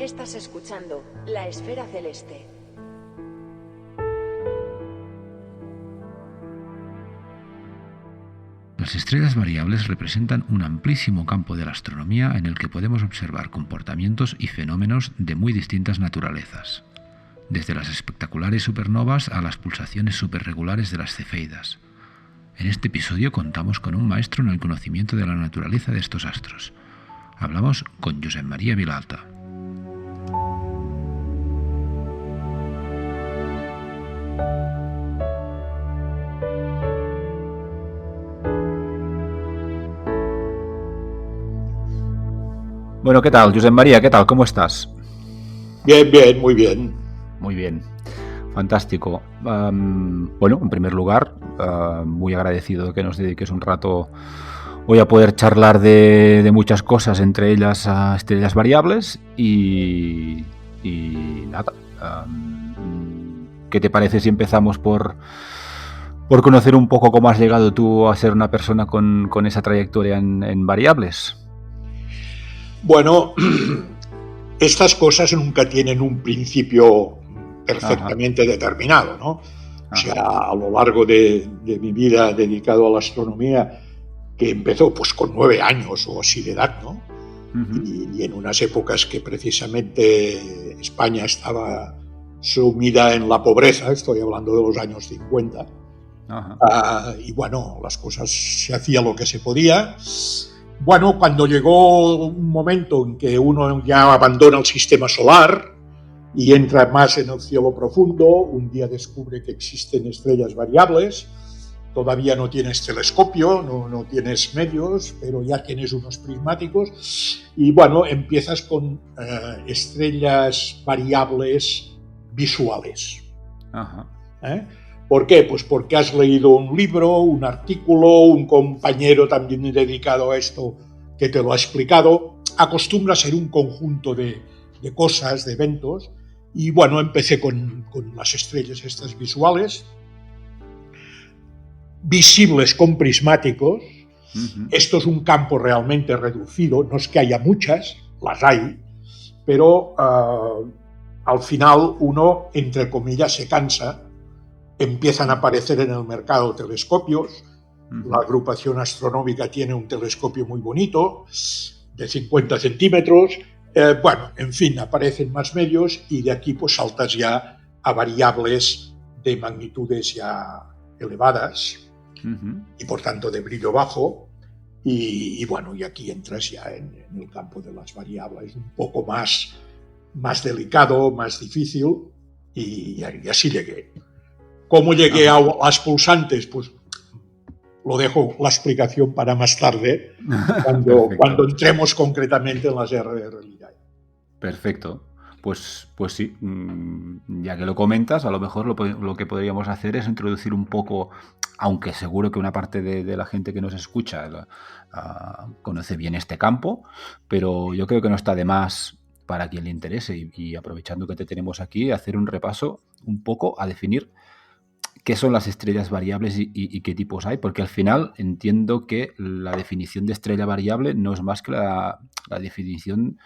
Estás escuchando La Esfera Celeste. Las estrellas variables representan un amplísimo campo de la astronomía en el que podemos observar comportamientos y fenómenos de muy distintas naturalezas, desde las espectaculares supernovas a las pulsaciones superregulares de las cefeidas. En este episodio contamos con un maestro en el conocimiento de la naturaleza de estos astros. Hablamos con Josep María Vilalta. Bueno, ¿qué tal, Josep María? ¿Qué tal? ¿Cómo estás? Bien, muy bien. Muy bien, fantástico. Bueno, en primer lugar, muy agradecido de que nos dediques un rato hoy a poder charlar de muchas cosas, entre ellas a estrellas variables y nada. ¿Qué te parece si empezamos por conocer un poco cómo has llegado tú a ser una persona con esa trayectoria en variables? Bueno, estas cosas nunca tienen un principio perfectamente determinado, ¿no? O sea, a lo largo de mi vida dedicado a la astronomía, que empezó pues con 9 años o así de edad, ¿no? Y en unas épocas que precisamente España estaba sumida en la pobreza, estoy hablando de los años 50, y bueno, las cosas se hacía lo que se podía. Bueno, cuando llegó un momento en que uno ya abandona el sistema solar y entra más en el cielo profundo, un día descubre que existen estrellas variables. Todavía no tienes telescopio, no tienes medios, pero ya tienes unos prismáticos. Y bueno, empiezas con estrellas variables visuales. ¿Por qué? Pues porque has leído un libro, un artículo, un compañero también dedicado a esto que te lo ha explicado. Acostumbra a ser un conjunto de cosas, de eventos. Y bueno, empecé con las estrellas estas visuales, visibles con prismáticos. Esto es un campo realmente reducido, no es que haya muchas, las hay, pero al final uno, entre comillas, se cansa. Empiezan a aparecer en el mercado telescopios. La agrupación astronómica tiene un telescopio muy bonito, de 50 centímetros. Bueno, en fin, aparecen más medios y de aquí pues saltas ya a variables de magnitudes ya elevadas y por tanto de brillo bajo. Y bueno, y aquí entras ya en el campo de las variables, un poco más delicado, más difícil, y así llegué. ¿Cómo llegué a las pulsantes? Pues lo dejo la explicación para más tarde, cuando entremos concretamente en las R de realidad. Perfecto. Pues sí, ya que lo comentas, a lo mejor lo que podríamos hacer es introducir un poco, aunque seguro que una parte de la gente que nos escucha conoce bien este campo, pero yo creo que no está de más para quien le interese y aprovechando que te tenemos aquí, hacer un repaso un poco a definir qué son las estrellas variables y qué tipos hay, porque al final entiendo que la definición de estrella variable no es más que la definición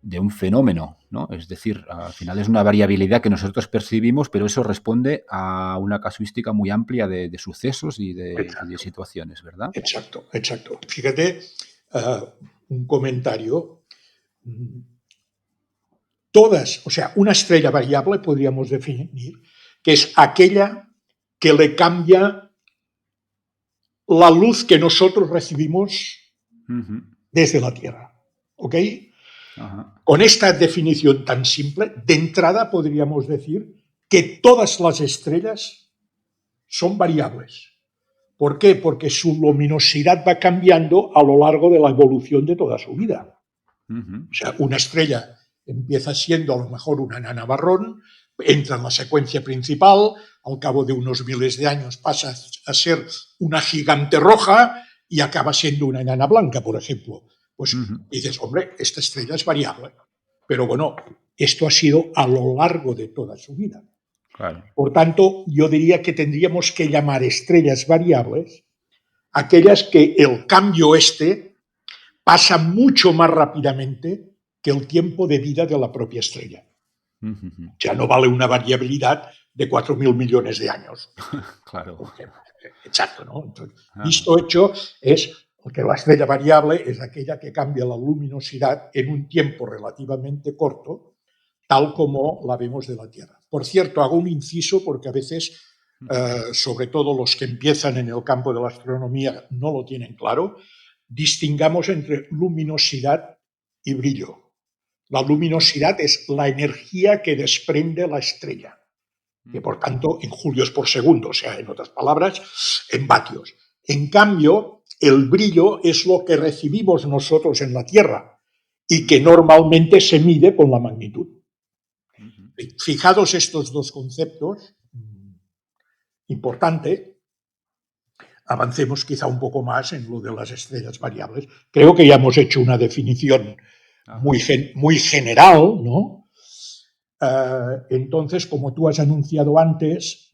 de un fenómeno, ¿no? Es decir, al final es una variabilidad que nosotros percibimos, pero eso responde a una casuística muy amplia de sucesos y de situaciones, ¿verdad? Exacto. Fíjate, un comentario. Una estrella variable podríamos definir que es aquella que le cambia la luz que nosotros recibimos desde la Tierra. ¿Ok? Con esta definición tan simple, de entrada podríamos decir que todas las estrellas son variables. ¿Por qué? Porque su luminosidad va cambiando a lo largo de la evolución de toda su vida. O sea, una estrella empieza siendo a lo mejor una enana marrón, entra en la secuencia principal, al cabo de unos miles de años pasa a ser una gigante roja y acaba siendo una enana blanca, por ejemplo. Pues dices, hombre, esta estrella es variable. Pero bueno, esto ha sido a lo largo de toda su vida. Claro. Por tanto, yo diría que tendríamos que llamar estrellas variables aquellas que el cambio pasa mucho más rápidamente que el tiempo de vida de la propia estrella. Ya no vale una variabilidad de 4.000 millones de años. Claro. Exacto, ¿no? Entonces, visto hecho es que la estrella variable es aquella que cambia la luminosidad en un tiempo relativamente corto, tal como la vemos de la Tierra. Por cierto, hago un inciso porque a veces, sobre todo los que empiezan en el campo de la astronomía, no lo tienen claro. Distingamos entre luminosidad y brillo. La luminosidad es la energía que desprende la estrella, que por tanto en julios por segundo, o sea, en otras palabras, en vatios. En cambio, el brillo es lo que recibimos nosotros en la Tierra y que normalmente se mide con la magnitud. Fijados estos dos conceptos, importante, avancemos quizá un poco más en lo de las estrellas variables. Creo que ya hemos hecho una definición muy general, ¿no? Entonces, como tú has anunciado antes,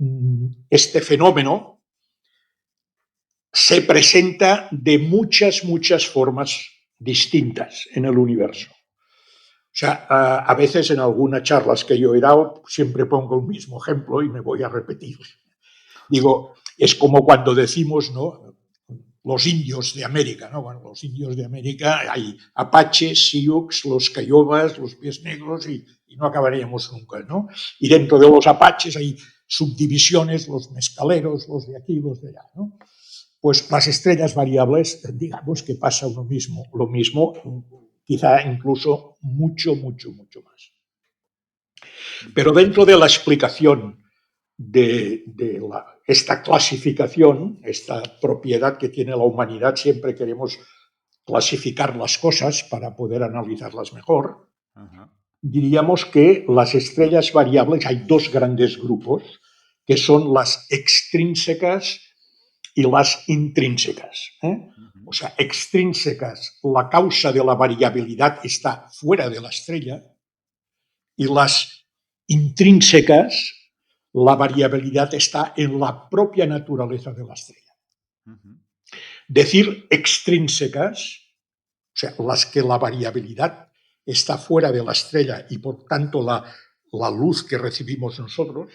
este fenómeno se presenta de muchas formas distintas en el universo. O sea, a veces en algunas charlas que yo he dado siempre pongo el mismo ejemplo y me voy a repetir. Digo, es como cuando decimos, ¿no?, los indios de América, ¿no? Bueno, los indios de América hay apaches, sioux, los cayobas, los pies negros y no acabaríamos nunca, ¿no? Y dentro de los apaches hay subdivisiones, los mezcaleros, los de aquí, los de allá, ¿no? Pues las estrellas variables, digamos que pasa lo mismo, quizá incluso mucho más. Pero dentro de la explicación de esta clasificación, esta propiedad que tiene la humanidad, siempre queremos clasificar las cosas para poder analizarlas mejor. Diríamos que las estrellas variables, hay dos grandes grupos, que son las extrínsecas y las intrínsecas. O sea, extrínsecas, la causa de la variabilidad está fuera de la estrella, y las intrínsecas, la variabilidad está en la propia naturaleza de la estrella. Decir extrínsecas, o sea, las que la variabilidad está fuera de la estrella y por tanto la luz que recibimos nosotros,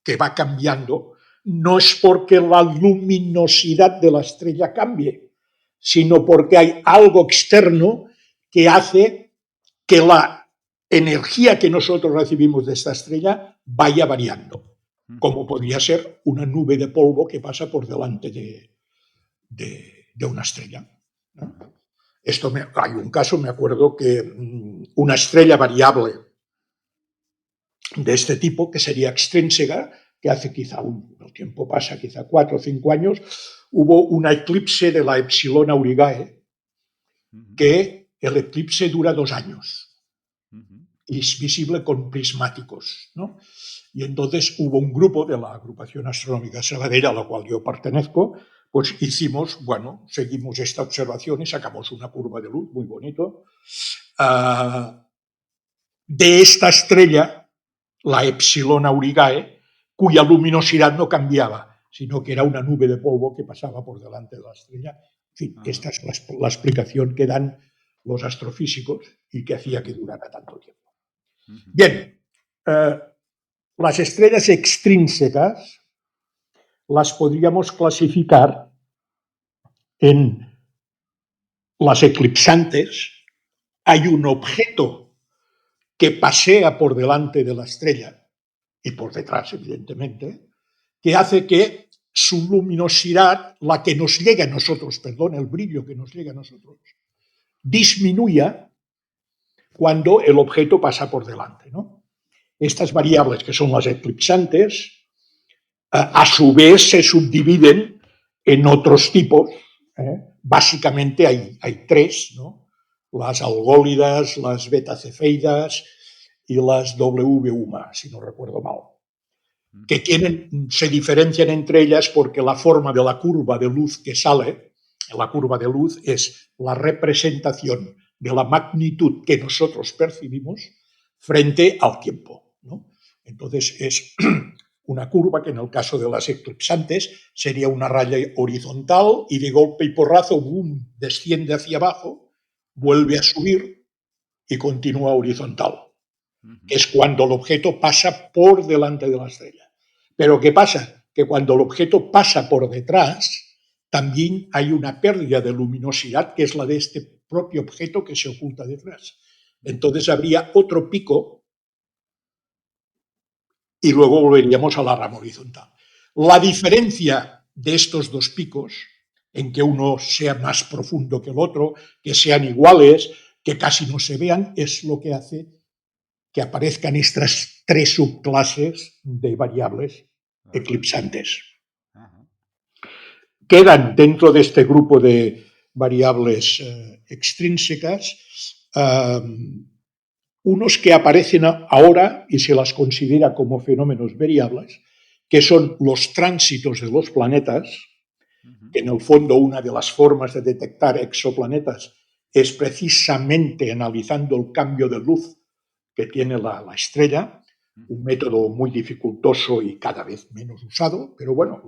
que va cambiando, no es porque la luminosidad de la estrella cambie, sino porque hay algo externo que hace que la energía que nosotros recibimos de esta estrella vaya variando, como podría ser una nube de polvo que pasa por delante de una estrella. Hay un caso, me acuerdo, que una estrella variable de este tipo, que sería extrínseca, que hace quizá, el tiempo pasa, quizá 4 o 5 años, hubo un eclipse de la Epsilon Aurigae, que el eclipse dura 2 años. Y es visible con prismáticos, ¿no? Y entonces hubo un grupo de la Agrupación Astronómica Sabadell, a la cual yo pertenezco, pues seguimos esta observación y sacamos una curva de luz muy bonito de esta estrella, la Epsilon Aurigae, cuya luminosidad no cambiaba, sino que era una nube de polvo que pasaba por delante de la estrella. En fin, esta es la explicación que dan los astrofísicos y que hacía que durara tanto tiempo. Bien, las estrellas extrínsecas las podríamos clasificar en las eclipsantes. Hay un objeto que pasea por delante de la estrella y por detrás, evidentemente, que hace que su luminosidad, la que nos llega a nosotros, el brillo que nos llega a nosotros, disminuya cuando el objeto pasa por delante, ¿no? Estas variables, que son las eclipsantes, a su vez se subdividen en otros tipos. Básicamente hay 3, ¿no? Las algólidas, las betacefeidas y las W-UMA, si no recuerdo mal, que se diferencian entre ellas porque la forma de la curva de luz que sale, la curva de luz es la representación de la magnitud que nosotros percibimos frente al tiempo, ¿no? Entonces es una curva que en el caso de las eclipsantes sería una raya horizontal y de golpe y porrazo, boom, desciende hacia abajo, vuelve a subir y continúa horizontal, que es cuando el objeto pasa por delante de la estrella. Pero ¿qué pasa? Que cuando el objeto pasa por detrás, también hay una pérdida de luminosidad, que es la de este propio objeto que se oculta detrás. Entonces habría otro pico y luego volveríamos a la rama horizontal. La diferencia de estos dos picos, en que uno sea más profundo que el otro, que sean iguales, que casi no se vean, es lo que hace que aparezcan estas tres subclases de variables eclipsantes. Quedan dentro de este grupo de variables extrínsecas unos que aparecen ahora y se las considera como fenómenos variables, que son los tránsitos de los planetas, que en el fondo una de las formas de detectar exoplanetas es precisamente analizando el cambio de luz que tiene la estrella, un método muy dificultoso y cada vez menos usado, pero bueno,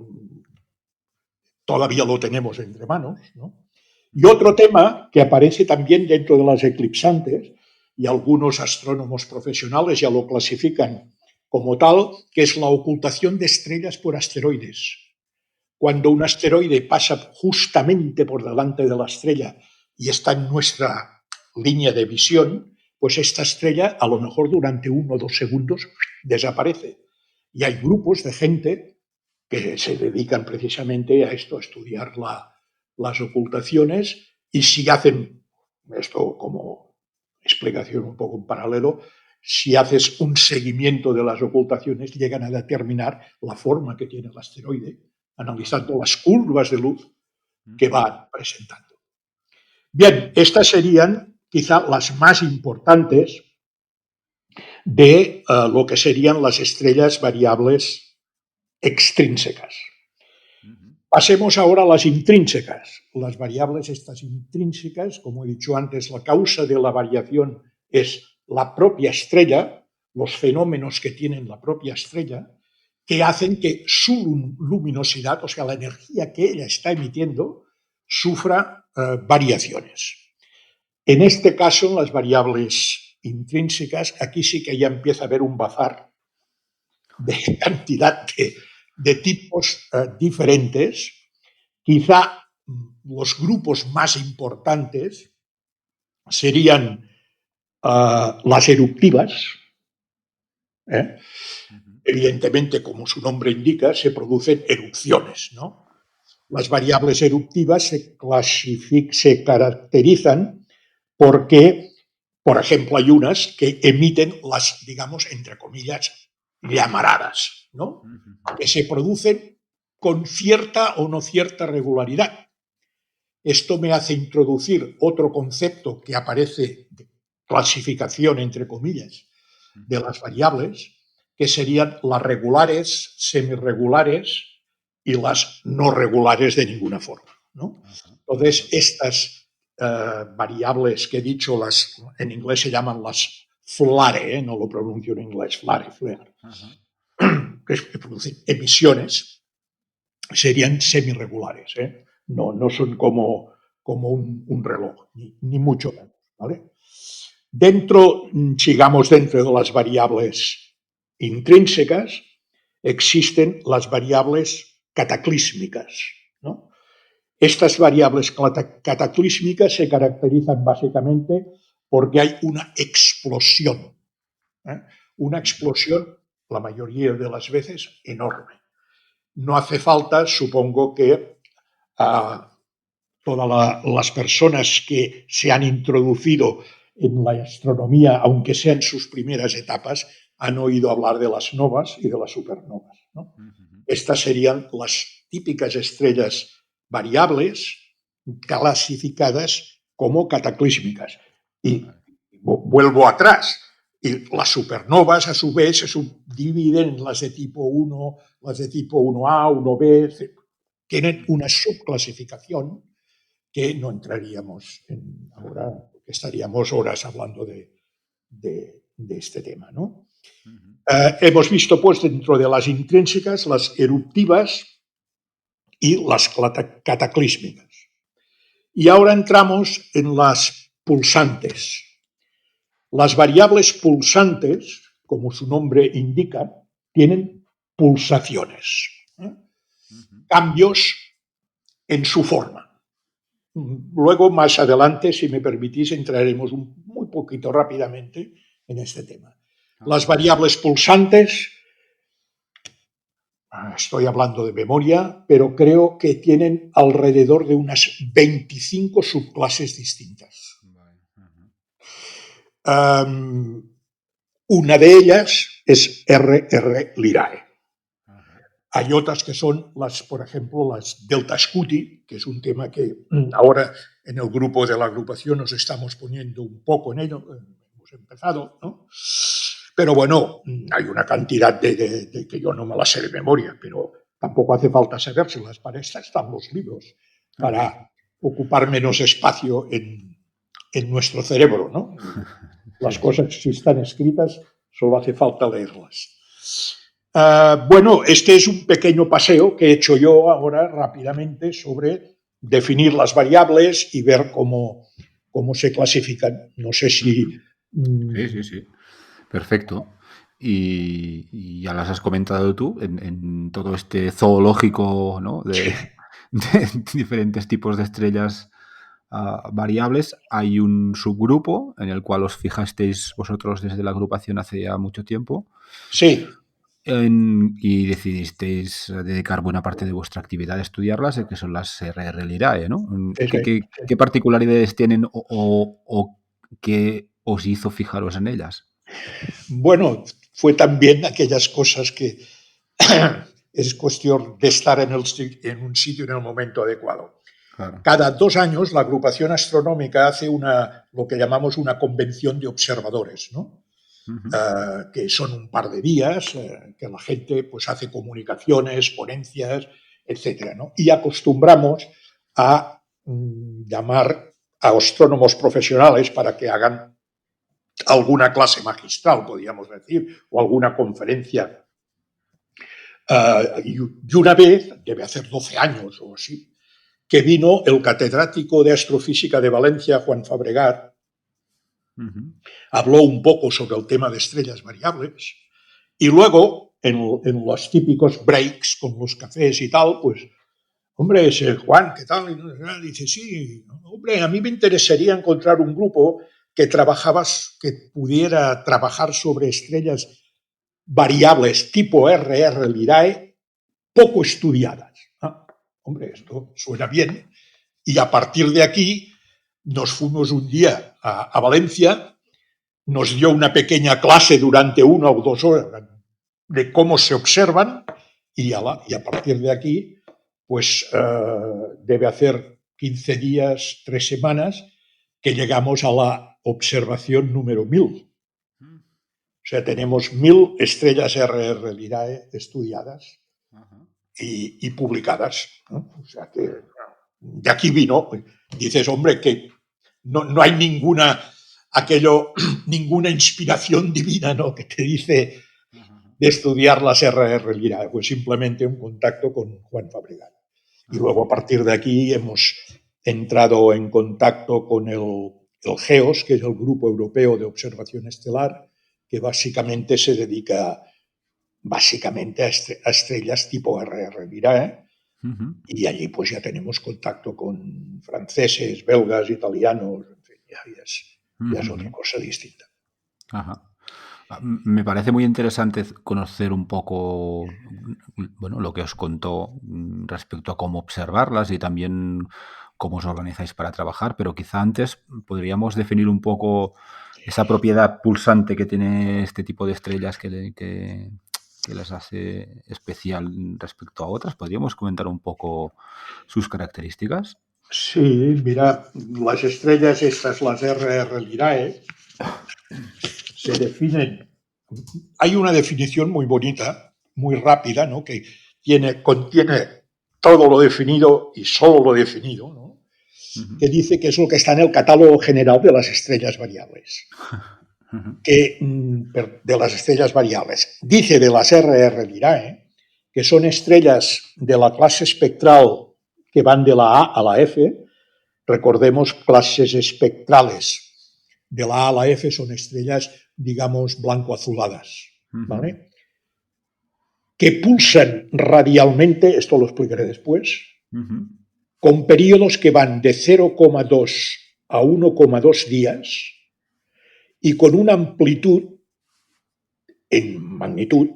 todavía lo tenemos entre manos, ¿no? Y otro tema que aparece también dentro de las eclipsantes, y algunos astrónomos profesionales ya lo clasifican como tal, que es la ocultación de estrellas por asteroides. Cuando un asteroide pasa justamente por delante de la estrella y está en nuestra línea de visión, pues esta estrella a lo mejor durante 1 o 2 segundos desaparece. Y hay grupos de gente que se dedican precisamente a esto, a estudiar las ocultaciones, y si hacen esto como explicación un poco en paralelo, si haces un seguimiento de las ocultaciones, llegan a determinar la forma que tiene el asteroide, analizando las curvas de luz que van presentando. Bien, estas serían quizá las más importantes de lo que serían las estrellas variables extrínsecas. Pasemos ahora a las intrínsecas. Las variables estas intrínsecas, como he dicho antes, la causa de la variación es la propia estrella, los fenómenos que tienen la propia estrella, que hacen que su luminosidad, o sea, la energía que ella está emitiendo, sufra variaciones. En este caso, en las variables intrínsecas, aquí sí que ya empieza a haber un bazar de cantidad de tipos diferentes. Quizá los grupos más importantes serían las eruptivas. Evidentemente, como su nombre indica, se producen erupciones, ¿no? Las variables eruptivas se caracterizan porque, por ejemplo, hay unas que emiten las, digamos, entre comillas, llamaradas, ¿no? Que se producen con cierta o no cierta regularidad. Esto me hace introducir otro concepto que aparece, de clasificación, entre comillas, de las variables, que serían las regulares, semirregulares y las no regulares de ninguna forma, ¿no? Entonces, estas variables que he dicho, en inglés se llaman las flare, no lo pronuncio en inglés, flare, que producen emisiones, serían semirregulares, no son como un reloj, ni mucho menos, ¿vale? Sigamos dentro de las variables intrínsecas, existen las variables cataclísmicas, ¿no? Estas variables cataclísmicas se caracterizan básicamente porque hay una explosión, una explosión, la mayoría de las veces, enorme. No hace falta, supongo que todas las personas que se han introducido en la astronomía, aunque sea en sus primeras etapas, han oído hablar de las novas y de las supernovas, ¿no? Estas serían las típicas estrellas variables clasificadas como cataclísmicas. Y vuelvo atrás. Y las supernovas, a su vez, se subdividen en las de tipo 1, las de tipo 1A, 1B, etc. Tienen una subclasificación que no entraríamos en ahora, estaríamos horas hablando de este tema, ¿no? Hemos visto, pues, dentro de las intrínsecas, las eruptivas y las cataclísmicas. Y ahora entramos en las pulsantes. Las variables pulsantes, como su nombre indica, tienen pulsaciones, cambios en su forma. Luego, más adelante, si me permitís, entraremos muy poquito rápidamente en este tema. Las variables pulsantes, estoy hablando de memoria, pero creo que tienen alrededor de unas 25 subclases distintas. Una de ellas es RR Lyrae. Hay otras que son por ejemplo, las Delta Scuti, que es un tema que ahora en el grupo de la agrupación nos estamos poniendo un poco en ello, hemos empezado, ¿no? Pero bueno, hay una cantidad de que yo no me las sé de memoria, pero tampoco hace falta sabérselas. Para eso están los libros, para ocupar menos espacio en nuestro cerebro, ¿no? Las cosas, si están escritas, solo hace falta leerlas. Bueno, este es un pequeño paseo que he hecho yo ahora rápidamente sobre definir las variables y ver cómo se clasifican. No sé si... Sí. Perfecto. Y ya las has comentado tú en todo este zoológico, ¿no? de diferentes tipos de estrellas variables. Hay un subgrupo en el cual os fijasteis vosotros desde la agrupación hace ya mucho tiempo. Sí. Y decidisteis dedicar buena parte de vuestra actividad a estudiarlas, que son las RR Lyrae, ¿no? ¿Qué particularidades tienen o qué os hizo fijaros en ellas? Bueno, fue también aquellas cosas que es cuestión de estar en un sitio en el momento adecuado. Claro. Cada 2 años la agrupación astronómica hace lo que llamamos una convención de observadores, ¿no? Que son un par de días, que la gente pues hace comunicaciones, ponencias, etcétera, ¿no? Y acostumbramos a llamar a astrónomos profesionales para que hagan alguna clase magistral, podríamos decir, o alguna conferencia. Y una vez, debe hacer 12 años o así, que vino el catedrático de Astrofísica de Valencia, Juan Fabregat, habló un poco sobre el tema de estrellas variables y luego, en los típicos breaks con los cafés y tal, pues, hombre, ese Juan, ¿qué tal? Y dice, sí, hombre, a mí me interesaría encontrar un grupo que pudiera trabajar sobre estrellas variables tipo RR Lyrae poco estudiadas. Hombre, esto suena bien. Y a partir de aquí nos fuimos un día a Valencia, nos dio una pequeña clase durante 1 o 2 horas de cómo se observan y a partir de aquí, pues debe hacer 15 días, 3 semanas, que llegamos a la observación número 1000. O sea, tenemos 1000 estrellas RR Lyrae estudiadas y publicadas, ¿no? O sea que de aquí vino. Dices, hombre, que no hay ninguna inspiración divina, ¿no?, que te dice de estudiar las RR Lyrae. Pues simplemente un contacto con Juan Fabregat. Y luego a partir de aquí hemos entrado en contacto con el GEOS, que es el Grupo Europeo de Observación Estelar, que básicamente se dedica a estrellas tipo RR Lyrae. Y allí pues ya tenemos contacto con franceses, belgas, italianos, en fin, ya es otra cosa distinta. Ajá. Me parece muy interesante conocer un poco, bueno, lo que os contó respecto a cómo observarlas y también cómo os organizáis para trabajar, pero quizá antes podríamos definir un poco esa propiedad pulsante que tiene este tipo de estrellas que las hace especial respecto a otras. ¿Podríamos comentar un poco sus características? Sí, mira, las estrellas estas, las RR Lyrae, se definen. Hay una definición muy bonita, muy rápida, ¿no?, que contiene todo lo definido y solo lo definido, ¿no?, que dice que es lo que está en el catálogo general de las estrellas variables. De las estrellas variables. Dice de las RR Lyrae que son estrellas de la clase espectral que van de la A a la F. Recordemos clases espectrales de la A a la F son estrellas, digamos, blanco-azuladas, ¿vale? Que pulsan radialmente, esto lo explicaré después, con periodos que van de 0,2 a 1,2 días y con una amplitud en magnitud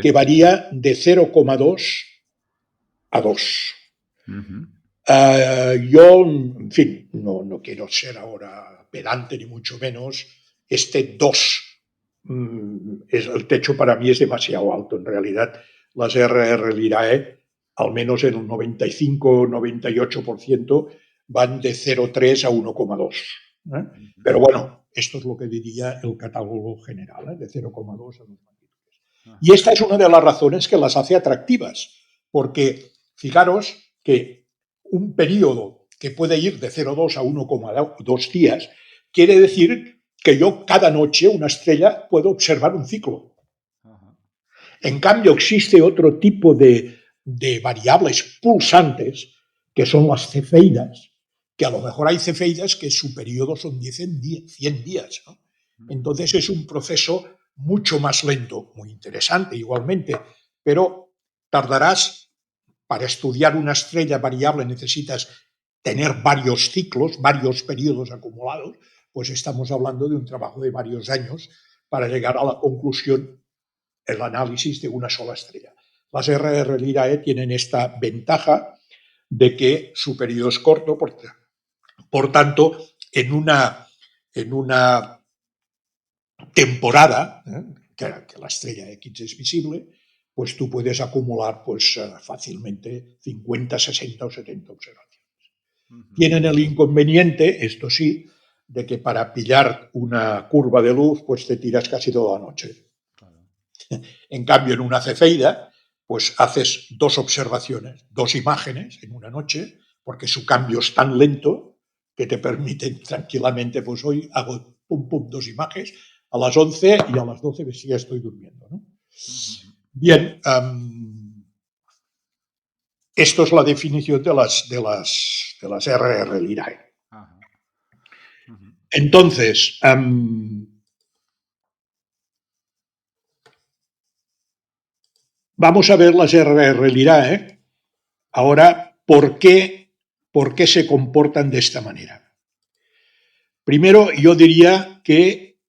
que varía de 0,2 a 2. Yo, en fin, no quiero ser ahora pedante ni mucho menos. Este 2, el techo para mí es demasiado alto. En realidad, las RR Lyrae, al menos en un 95-98%, van de 0,3 a 1,2. Pero bueno, esto es lo que diría el catálogo general, de 0,2 a 2. Y esta es una de las razones que las hace atractivas, porque fijaros que un periodo que puede ir de 0,2 a 1,2 días quiere decir que yo cada noche una estrella puedo observar un ciclo. En cambio, existe otro tipo de variables pulsantes, que son las cefeidas, que a lo mejor hay cefeidas que su periodo son 100 días, ¿no? Entonces es un proceso mucho más lento, muy interesante igualmente, pero tardarás, para estudiar una estrella variable necesitas tener varios ciclos, varios periodos acumulados, pues estamos hablando de un trabajo de varios años para llegar a la conclusión, el análisis de una sola estrella. Las RR Lyrae tienen esta ventaja de que su periodo es corto, por tanto, en una temporada, que la estrella X es visible, pues tú puedes acumular pues, fácilmente 50, 60 o 70 observaciones. Tienen el inconveniente, esto sí, de que para pillar una curva de luz pues te tiras casi toda la noche. En cambio, en una cefeida, pues haces 2 observaciones, 2 imágenes en una noche, porque su cambio es tan lento que te permite tranquilamente, pues hoy hago pum, pum, 2 imágenes, a las 11 y a las 12 ya estoy durmiendo, ¿no? Bien, esto es la definición de las RR Lyrae. Entonces, vamos a ver las RR Lyrae. Ahora, ¿por qué se comportan de esta manera? Primero, yo diría que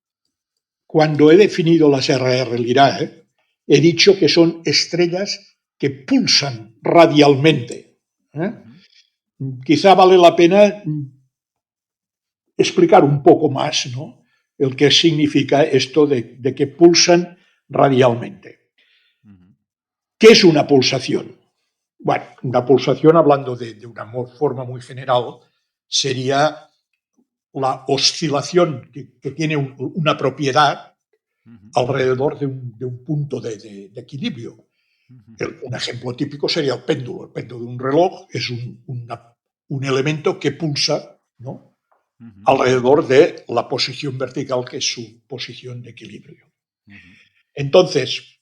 cuando he definido las RR Lyrae, he dicho que son estrellas que pulsan radialmente. Quizá vale la pena explicar un poco más, ¿no?, el que significa esto de que pulsan radialmente. ¿Qué es una pulsación? Bueno, una pulsación, hablando de una forma muy general, sería la oscilación que tiene una propiedad alrededor de un punto de equilibrio. Un ejemplo típico sería el péndulo. El péndulo de un reloj es un elemento que pulsa, ¿no?, alrededor de la posición vertical, que es su posición de equilibrio. Entonces,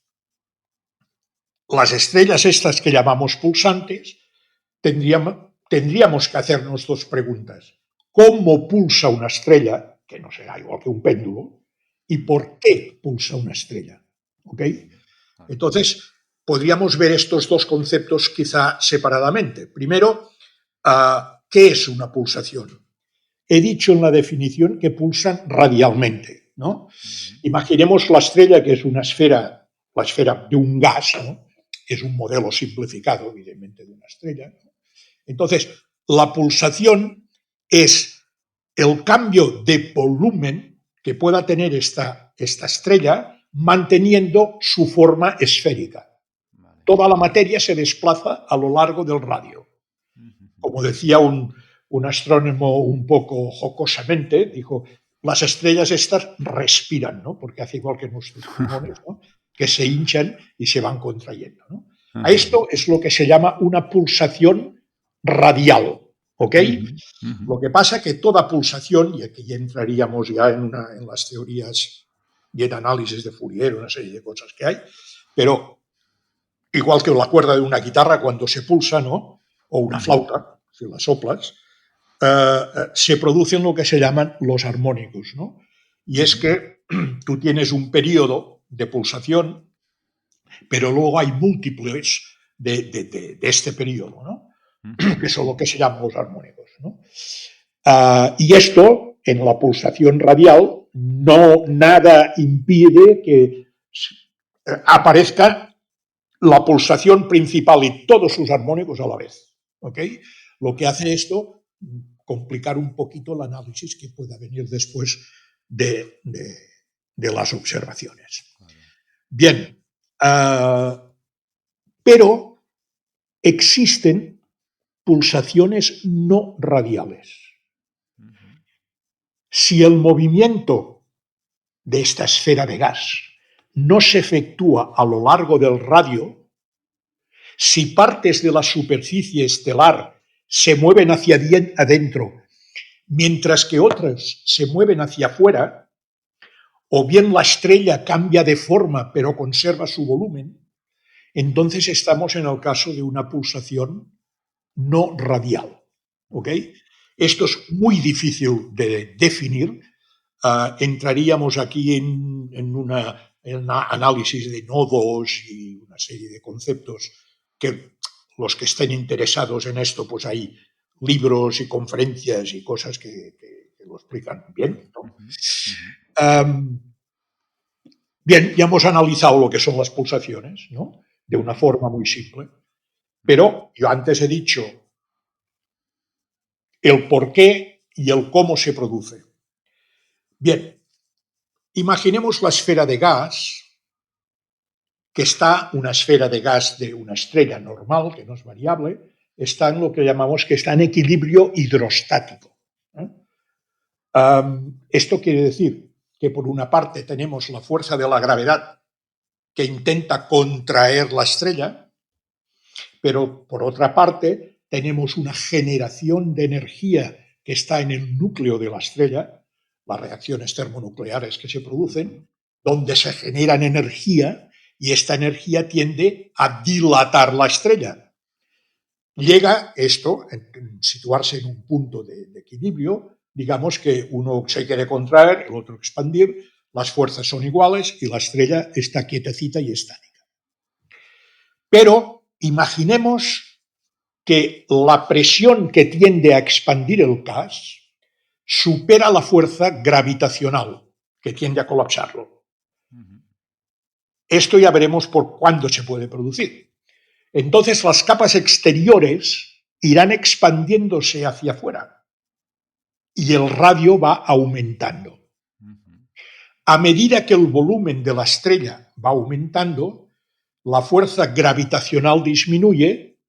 las estrellas estas que llamamos pulsantes, tendríamos que hacernos 2 preguntas. ¿Cómo pulsa una estrella, que no será igual que un péndulo? ¿Y por qué pulsa una estrella? ¿Ok? Entonces, podríamos ver estos 2 conceptos quizá separadamente. Primero, ¿qué es una pulsación? He dicho en la definición que pulsan radialmente, ¿no? Imaginemos la estrella, que es una esfera, la esfera de un gas, ¿no? Es un modelo simplificado, evidentemente, de una estrella, ¿no? Entonces, la pulsación es el cambio de volumen que pueda tener esta estrella manteniendo su forma esférica. Toda la materia se desplaza a lo largo del radio. Como decía un astrónomo un poco jocosamente, dijo, las estrellas estas respiran, ¿no?, porque hace igual que nuestros pulmones, ¿no?, que se hinchan y se van contrayendo, ¿no? A esto es lo que se llama una pulsación radial, ¿ok? Lo que pasa es que toda pulsación, y aquí ya entraríamos ya en las teorías y en análisis de Fourier, una serie de cosas que hay, pero igual que la cuerda de una guitarra cuando se pulsa, ¿no?, o una flauta, si la soplas, se producen lo que se llaman los armónicos, ¿no? Y es que tú tienes un periodo de pulsación, pero luego hay múltiples de este periodo, ¿no? Que son lo que se llaman los armónicos, ¿no? Y esto, en la pulsación radial, nada impide que aparezca la pulsación principal y todos sus armónicos a la vez, ¿ok? Lo que hace esto, complicar un poquito el análisis que pueda venir después de las observaciones. Bien, pero existen pulsaciones no radiales. Si el movimiento de esta esfera de gas no se efectúa a lo largo del radio, si partes de la superficie estelar se mueven hacia adentro, mientras que otras se mueven hacia afuera, o bien la estrella cambia de forma pero conserva su volumen, entonces estamos en el caso de una pulsación no radial. ¿Ok? Esto es muy difícil de definir. Entraríamos aquí en un análisis de nodos y una serie de conceptos que los que estén interesados en esto, pues hay libros y conferencias y cosas que lo explican bien, ¿no? Bien, ya hemos analizado lo que son las pulsaciones, ¿no? De una forma muy simple. Pero yo antes he dicho el por qué y el cómo se produce. Bien, imaginemos la esfera de gas, que está, una esfera de gas de una estrella normal, que no es variable, está en lo que llamamos que está en equilibrio hidrostático. Esto quiere decir que por una parte tenemos la fuerza de la gravedad que intenta contraer la estrella, pero por otra parte tenemos una generación de energía que está en el núcleo de la estrella, las reacciones termonucleares que se producen, donde se generan energía y esta energía tiende a dilatar la estrella. Llega esto a situarse en un punto de equilibrio, digamos que uno se quiere contraer, el otro expandir, las fuerzas son iguales y la estrella está quietecita y estática. Pero imaginemos que la presión que tiende a expandir el gas supera la fuerza gravitacional que tiende a colapsarlo. Esto ya veremos por cuándo se puede producir. Entonces las capas exteriores irán expandiéndose hacia afuera y el radio va aumentando. A medida que el volumen de la estrella va aumentando, la fuerza gravitacional disminuye,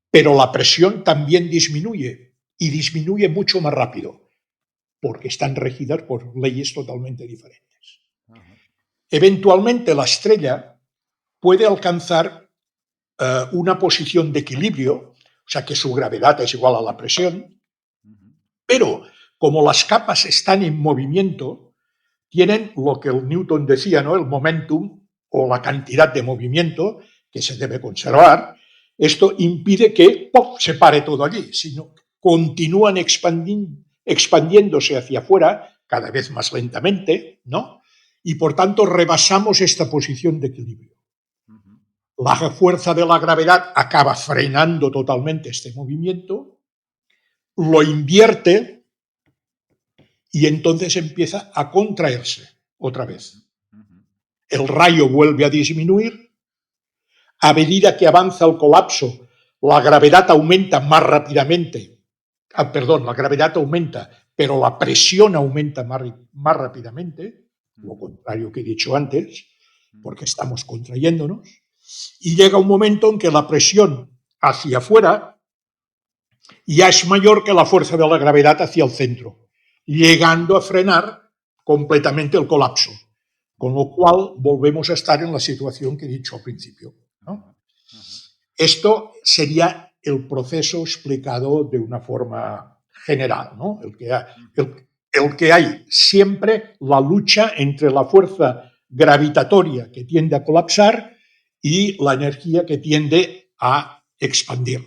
pero la presión también disminuye y disminuye mucho más rápido, porque están regidas por leyes totalmente diferentes. Eventualmente la estrella puede alcanzar una posición de equilibrio, o sea que su gravedad es igual a la presión, pero como las capas están en movimiento, tienen lo que el Newton decía, ¿no? El momentum o la cantidad de movimiento que se debe conservar. Esto impide que ¡pop!, se pare todo allí, sino continúan expandiéndose hacia afuera cada vez más lentamente, ¿no? Y por tanto rebasamos esta posición de equilibrio. La fuerza de la gravedad acaba frenando totalmente este movimiento, lo invierte y entonces empieza a contraerse otra vez. El rayo vuelve a disminuir. A medida que avanza el colapso, la gravedad aumenta más rápidamente. La gravedad aumenta, pero la presión aumenta más rápidamente, lo contrario que he dicho antes, porque estamos contrayéndonos. Y llega un momento en que la presión hacia afuera ya es mayor que la fuerza de la gravedad hacia el centro, llegando a frenar completamente el colapso, con lo cual volvemos a estar en la situación que he dicho al principio, ¿no? Esto sería el proceso explicado de una forma general, ¿no? El que hay siempre la lucha entre la fuerza gravitatoria que tiende a colapsar y la energía que tiende a expandir.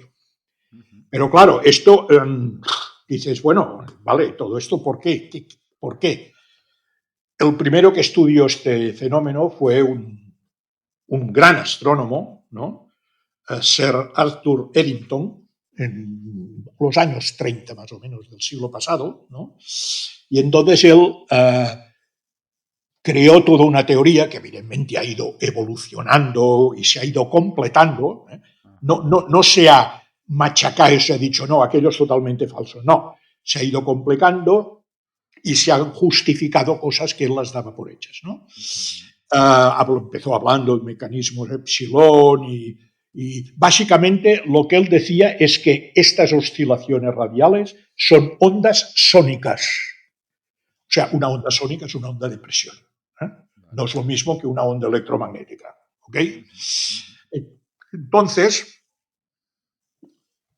Pero claro, esto dices, bueno, vale, todo esto, ¿por qué? ¿Por qué? El primero que estudió este fenómeno fue un gran astrónomo, ¿no? Sir Arthur Eddington, en los años 30 más o menos del siglo pasado, ¿no? Y entonces él creó toda una teoría que evidentemente ha ido evolucionando y se ha ido completando. No se ha machacado y se ha dicho, no, aquello es totalmente falso. No, se ha ido complicando y se han justificado cosas que él las daba por hechas, ¿no? Empezó hablando de mecanismos epsilon y básicamente lo que él decía es que estas oscilaciones radiales son ondas sónicas. O sea, una onda sónica es una onda de presión. No es lo mismo que una onda electromagnética. ¿Ok? Entonces,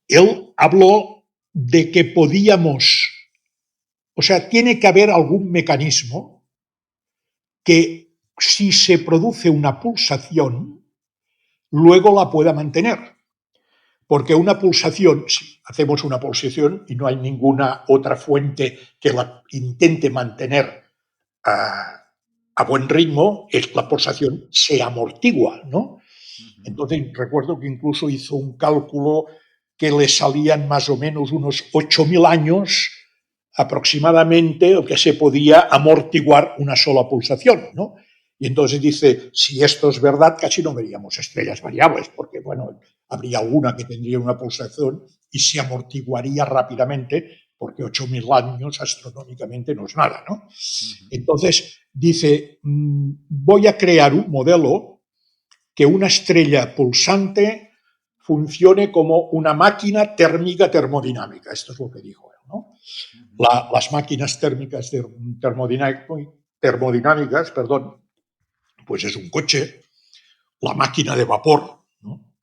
él habló de que podíamos, o sea, tiene que haber algún mecanismo que si se produce una pulsación, luego la pueda mantener. Porque una pulsación, si hacemos una pulsación y no hay ninguna otra fuente que la intente mantener a buen ritmo, la pulsación se amortigua, ¿no? Entonces recuerdo que incluso hizo un cálculo que le salían más o menos unos 8.000 años aproximadamente el que se podía amortiguar una sola pulsación, ¿no? Y entonces dice, si esto es verdad, casi no veríamos estrellas variables, porque, bueno, habría alguna que tendría una pulsación y se amortiguaría rápidamente, porque 8.000 años astronómicamente no es nada, ¿no? Entonces dice, voy a crear un modelo que una estrella pulsante funcione como una máquina térmica termodinámica. Esto es lo que dijo él, ¿no? Las máquinas térmicas termodinámicas, pues es un coche, la máquina de vapor, ¿no?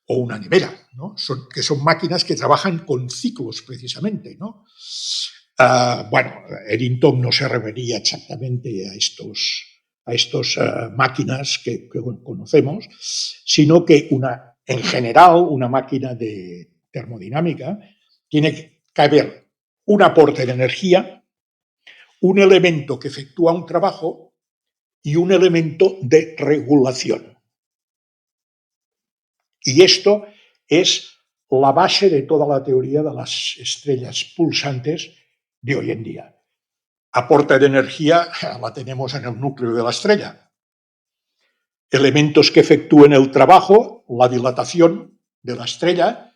O una nevera, ¿no? Que son máquinas que trabajan con ciclos precisamente, ¿no? Bueno, Eddington no se refería exactamente a estos máquinas que conocemos, sino que en general una máquina de termodinámica tiene que haber un aporte de energía, un elemento que efectúa un trabajo y un elemento de regulación. Y esto es la base de toda la teoría de las estrellas pulsantes de hoy en día. Aporte de energía la tenemos en el núcleo de la estrella. Elementos que efectúen el trabajo, la dilatación de la estrella,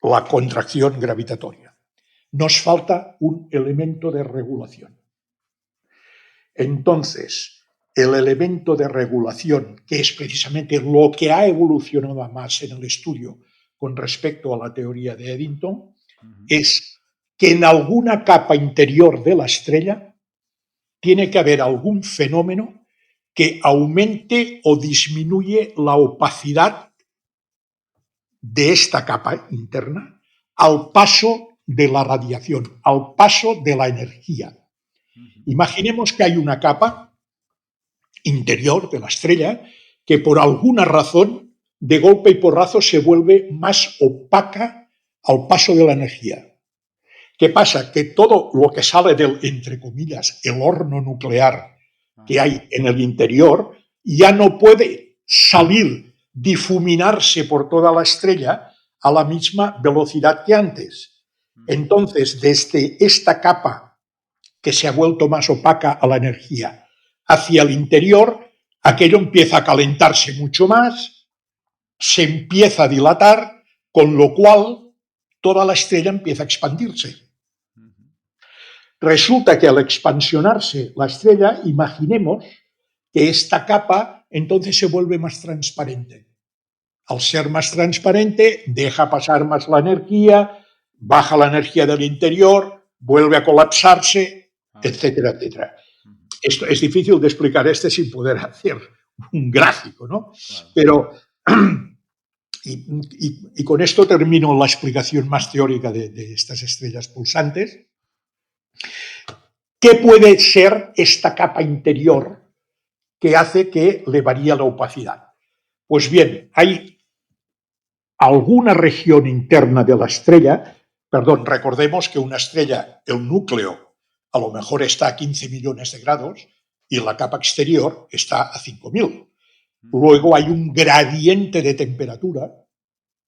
la contracción gravitatoria. Nos falta un elemento de regulación. Entonces, el elemento de regulación, que es precisamente lo que ha evolucionado más en el estudio con respecto a la teoría de Eddington, es que en alguna capa interior de la estrella tiene que haber algún fenómeno que aumente o disminuye la opacidad de esta capa interna al paso de la radiación, al paso de la energía. Imaginemos que hay una capa interior de la estrella que por alguna razón, de golpe y porrazo, se vuelve más opaca al paso de la energía. ¿Qué pasa? Que todo lo que sale del, entre comillas, el horno nuclear que hay en el interior ya no puede salir, difuminarse por toda la estrella a la misma velocidad que antes. Entonces, desde esta capa que se ha vuelto más opaca a la energía hacia el interior, aquello empieza a calentarse mucho más, se empieza a dilatar, con lo cual toda la estrella empieza a expandirse. Resulta que al expansionarse la estrella, imaginemos que esta capa entonces se vuelve más transparente. Al ser más transparente, deja pasar más la energía, baja la energía del interior, vuelve a colapsarse, etcétera, etcétera. Esto es difícil de explicar sin poder hacer un gráfico, ¿no? Pero, y con esto termino la explicación más teórica de estas estrellas pulsantes. ¿Qué puede ser esta capa interior que hace que le varíe la opacidad? Pues bien, hay alguna región interna de la estrella Perdón, recordemos que una estrella, el núcleo, a lo mejor está a 15 millones de grados y la capa exterior está a 5.000. Luego hay un gradiente de temperatura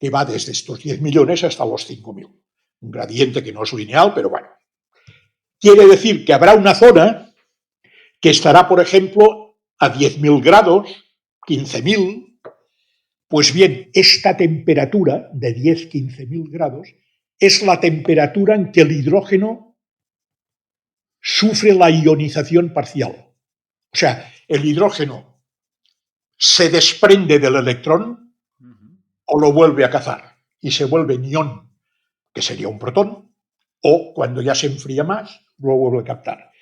que va desde estos 10 millones hasta los 5.000. Un gradiente que no es lineal, pero bueno. Quiere decir que habrá una zona que estará, por ejemplo, a 10.000 grados, 15.000. Pues bien, esta temperatura de 10-15.000 grados es la temperatura en que el hidrógeno sufre la ionización parcial. O sea, el hidrógeno se desprende del electrón o lo vuelve a cazar y se vuelve en ión, que sería un protón, o cuando ya se enfría más, lo vuelve a captar.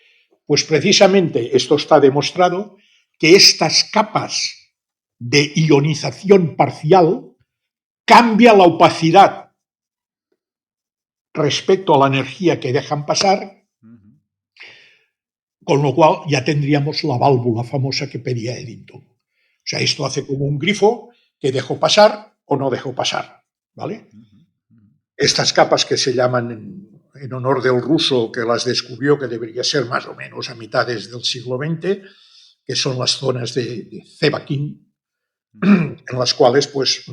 Pues precisamente esto está demostrado, que estas capas de ionización parcial cambia la opacidad respecto a la energía que dejan pasar, con lo cual ya tendríamos la válvula famosa que pedía Eddington. O sea, esto hace como un grifo que dejó pasar o no dejó pasar, ¿vale? Estas capas que se llaman, en honor del ruso que las descubrió, que debería ser más o menos a mitades del siglo XX, que son las zonas de Zevakín, en las cuales pues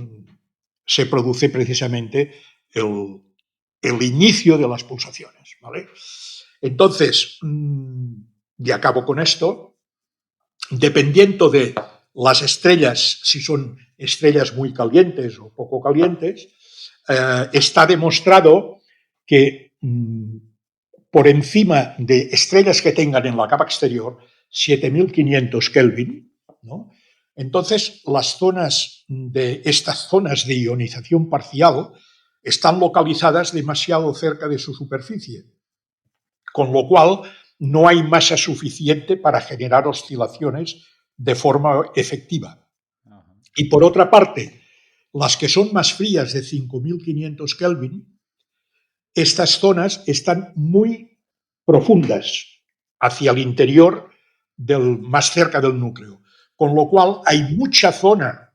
se produce precisamente el inicio de las pulsaciones, ¿vale? Entonces, y acabo con esto, dependiendo de las estrellas, si son estrellas muy calientes o poco calientes, está demostrado que por encima de estrellas que tengan en la capa exterior 7.500 Kelvin, ¿no? Entonces estas zonas de ionización parcial están localizadas demasiado cerca de su superficie, con lo cual no hay masa suficiente para generar oscilaciones de forma efectiva. Y por otra parte, las que son más frías, de 5.500 Kelvin, estas zonas están muy profundas hacia el interior, más cerca del núcleo, con lo cual hay mucha zona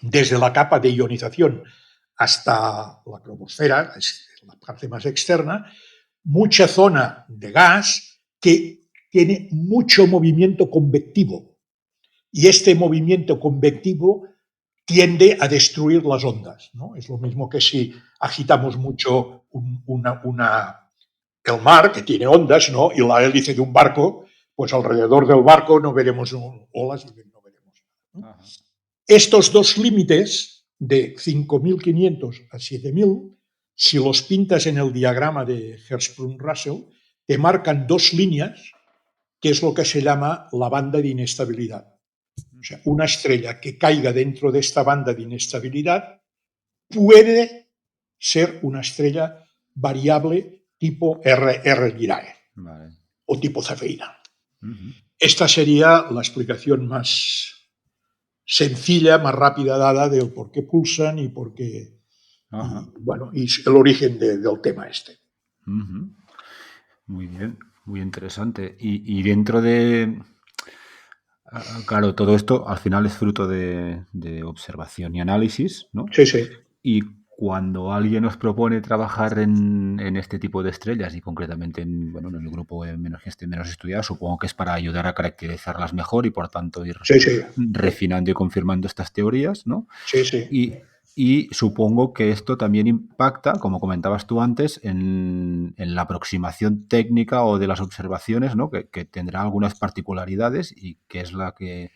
desde la capa de ionización hasta la cromosfera, la parte más externa, mucha zona de gas que tiene mucho movimiento convectivo, y este movimiento convectivo tiende a destruir las ondas, ¿no? Es lo mismo que si agitamos mucho el mar, que tiene ondas, ¿no? Y la hélice de un barco, pues alrededor del barco no veremos olas y no veremos nada, ¿no? Estos dos límites, de 5.500 a 7.000, si los pintas en el diagrama de Hertzsprung-Russell, te marcan dos líneas, que es lo que se llama la banda de inestabilidad. O sea, una estrella que caiga dentro de esta banda de inestabilidad puede ser una estrella variable tipo RR Lyrae, vale, o tipo cefeína. Esta sería la explicación más sencilla, más rápida dada del por qué pulsan y por qué, y el origen del tema este. Muy bien, muy interesante. Y dentro de... Claro, todo esto al final es fruto de observación y análisis, ¿no? Sí, sí. Y cuando alguien nos propone trabajar en este tipo de estrellas, y concretamente en el grupo menos estudiado, supongo que es para ayudar a caracterizarlas mejor y por tanto ir refinando y confirmando estas teorías, ¿no? Sí, sí. Y supongo que esto también impacta, como comentabas tú antes, en la aproximación técnica o de las observaciones, ¿no? Que tendrá algunas particularidades y que es la que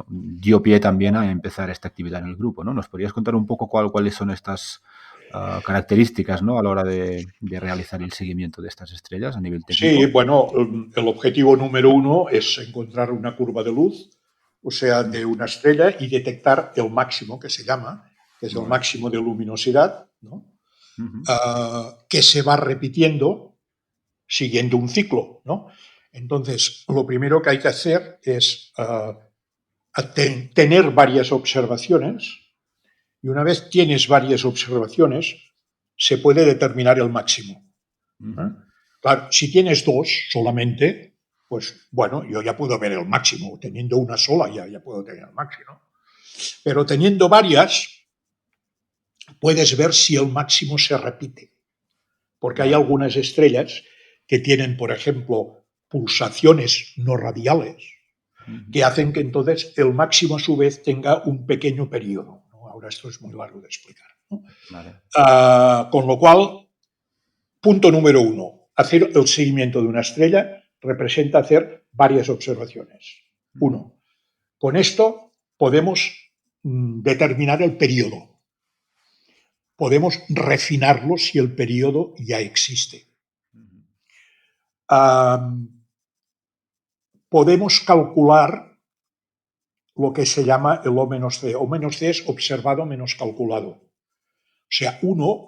dio pie también a empezar esta actividad en el grupo, ¿no? ¿Nos podrías contar un poco cuáles son estas características, ¿no? A la hora de realizar el seguimiento de estas estrellas a nivel técnico? Sí, el objetivo número uno es encontrar una curva de luz, o sea, de una estrella, y detectar el máximo, que se llama, que es el máximo de luminosidad, ¿no? Que se va repitiendo siguiendo un ciclo, ¿no? Entonces, lo primero que hay que hacer es tener varias observaciones, y una vez tienes varias observaciones, se puede determinar el máximo. Claro, si tienes dos solamente, pues yo ya puedo ver el máximo. Teniendo una sola ya puedo tener el máximo. Pero teniendo varias, puedes ver si el máximo se repite. Porque hay algunas estrellas que tienen, por ejemplo, pulsaciones no radiales que hacen que entonces el máximo a su vez tenga un pequeño periodo, ¿no? Ahora esto es muy largo de explicar, ¿no? Vale. Con lo cual, punto número 1, hacer el seguimiento de una estrella representa hacer varias observaciones. 1. Con esto podemos determinar el periodo. Podemos refinarlo si el periodo ya existe. Podemos calcular lo que se llama el O-C. O-C es observado menos calculado. O sea,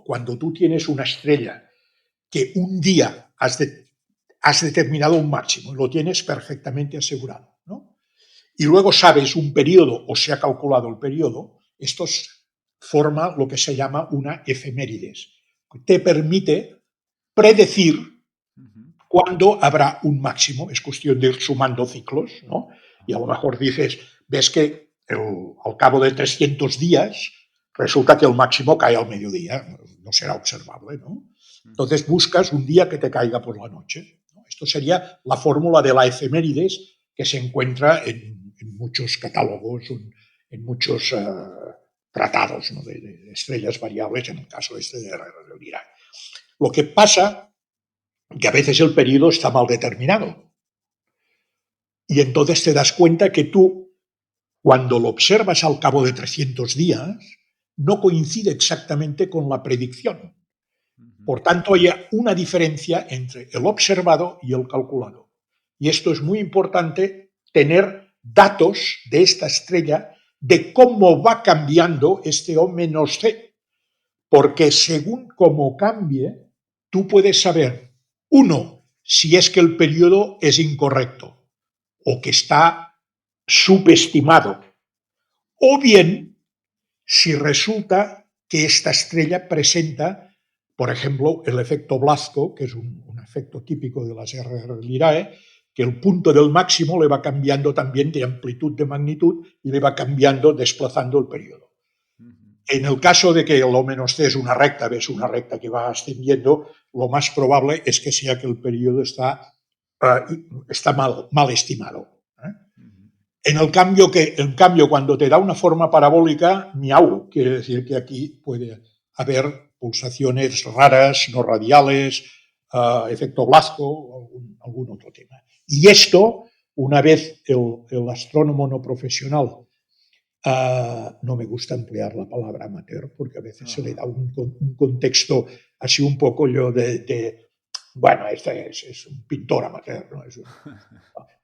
cuando tú tienes una estrella que un día has determinado un máximo, lo tienes perfectamente asegurado, ¿no? Y luego sabes un periodo o se ha calculado el periodo, esto forma lo que se llama una efemérides. Te permite predecir cuándo habrá un máximo. Es cuestión de ir sumando ciclos, ¿no? Y a lo mejor ves que al cabo de 300 días resulta que el máximo cae al mediodía, no será observable, ¿no? Entonces buscas un día que te caiga por la noche, ¿no? Esto sería la fórmula de la efemérides que se encuentra en muchos catálogos, en muchos tratados, ¿no? de estrellas variables, en el caso este de Lirac. Lo que pasa que a veces el periodo está mal determinado. Y entonces te das cuenta que tú, cuando lo observas al cabo de 300 días, no coincide exactamente con la predicción. Por tanto, hay una diferencia entre el observado y el calculado. Y esto es muy importante, tener datos de esta estrella, de cómo va cambiando este O-C. Porque según cómo cambie, tú puedes saber, si es que el periodo es incorrecto o que está subestimado, o bien si resulta que esta estrella presenta, por ejemplo, el efecto Blasco, que es un efecto típico de las RR Lyrae, que el punto del máximo le va cambiando también de amplitud, de magnitud, y le va cambiando, desplazando el periodo. En el caso de que el O-C es una recta, ves una recta que va ascendiendo, lo más probable es que sea que el periodo está mal estimado. En cambio, cuando te da una forma parabólica, miau, quiere decir que aquí puede haber pulsaciones raras, no radiales, efecto Blasco o algún otro tema. Y esto, una vez el astrónomo no profesional, no me gusta emplear la palabra amateur porque a veces se le da un contexto así un poco bueno, este es un pintor amateur, ¿no?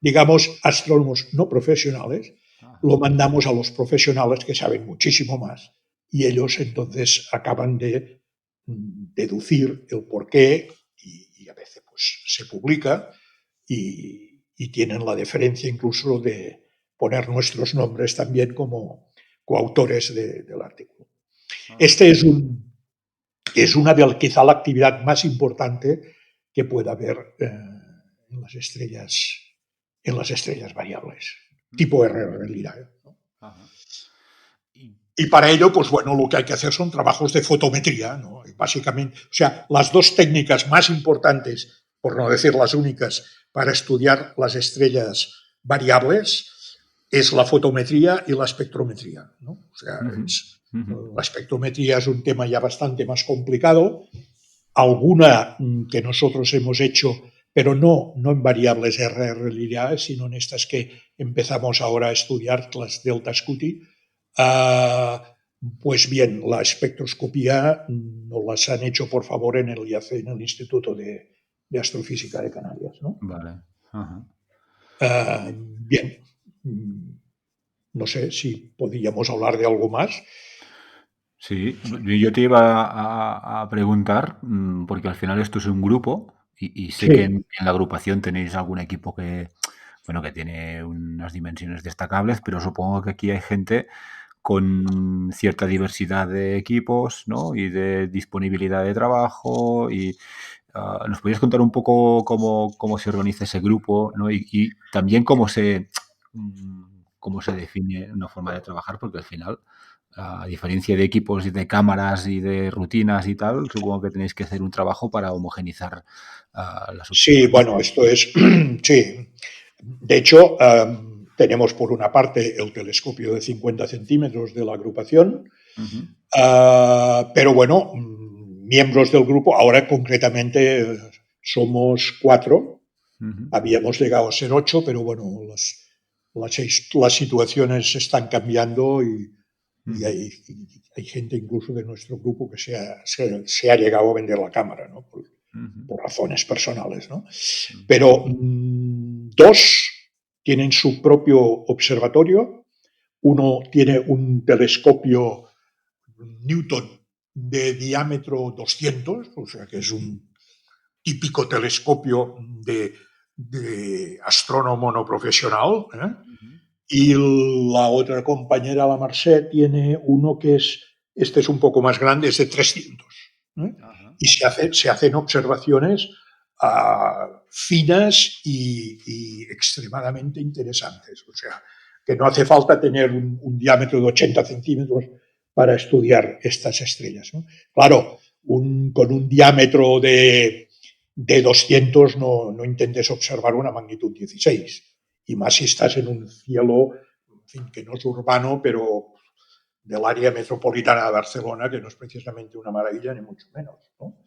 Digamos, astrónomos no profesionales, lo mandamos a los profesionales que saben muchísimo más y ellos entonces acaban de deducir el porqué y a veces pues se publica y tienen la deferencia incluso de poner nuestros nombres también como coautores del artículo. Este es quizá la actividad más importante que pueda haber en las estrellas variables, tipo RR Lyrae, ¿no? Y para ello, pues bueno, lo que hay que hacer son trabajos de fotometría, ¿no? Y básicamente, o sea, las dos técnicas más importantes, por no decir las únicas, para estudiar las estrellas variables es la fotometría y la espectrometría, ¿no? O sea, la espectrometría es un tema ya bastante más complicado, alguna que nosotros hemos hecho, pero no en variables RR Lyrae, sino en estas que empezamos ahora a estudiar, las delta Scuti. Pues bien, la espectroscopía nos las han hecho, por favor, en el IAC, en el Instituto de Astrofísica de Canarias, ¿no? Vale. Bien, no sé si podríamos hablar de algo más. Sí, yo te iba a preguntar, porque al final esto es un grupo y sé que en la agrupación tenéis algún equipo que tiene unas dimensiones destacables, pero supongo que aquí hay gente con cierta diversidad de equipos, ¿no? Y de disponibilidad de trabajo y ¿nos podrías contar un poco cómo se organiza ese grupo, ¿no? Y también cómo se define una forma de trabajar, porque al final a diferencia de equipos y de cámaras y de rutinas y tal, supongo que tenéis que hacer un trabajo para homogenizar las Sí, observaciones. bueno, esto es, sí. De hecho, tenemos por una parte el telescopio de 50 centímetros de la agrupación, pero bueno, miembros del grupo, ahora concretamente somos 4, habíamos llegado a ser 8, pero bueno, las situaciones están cambiando y hay gente incluso de nuestro grupo que se ha llegado a vender la cámara, ¿no? Por razones personales, ¿no? Pero 2 tienen su propio observatorio, uno tiene un telescopio Newton de diámetro 200, o sea que es un típico telescopio de astrónomo no profesional, ¿eh? Y la otra compañera, la Mercè, tiene uno que este es un poco más grande, es de 300. ¿Eh? Y se hacen observaciones finas y extremadamente interesantes. O sea, que no hace falta tener un diámetro de 80 centímetros para estudiar estas estrellas, ¿no? Claro, con un diámetro de 200 no intentes observar una magnitud 16, y más si estás en un cielo, en fin, que no es urbano, pero del área metropolitana de Barcelona, que no es precisamente una maravilla, ni mucho menos, ¿no?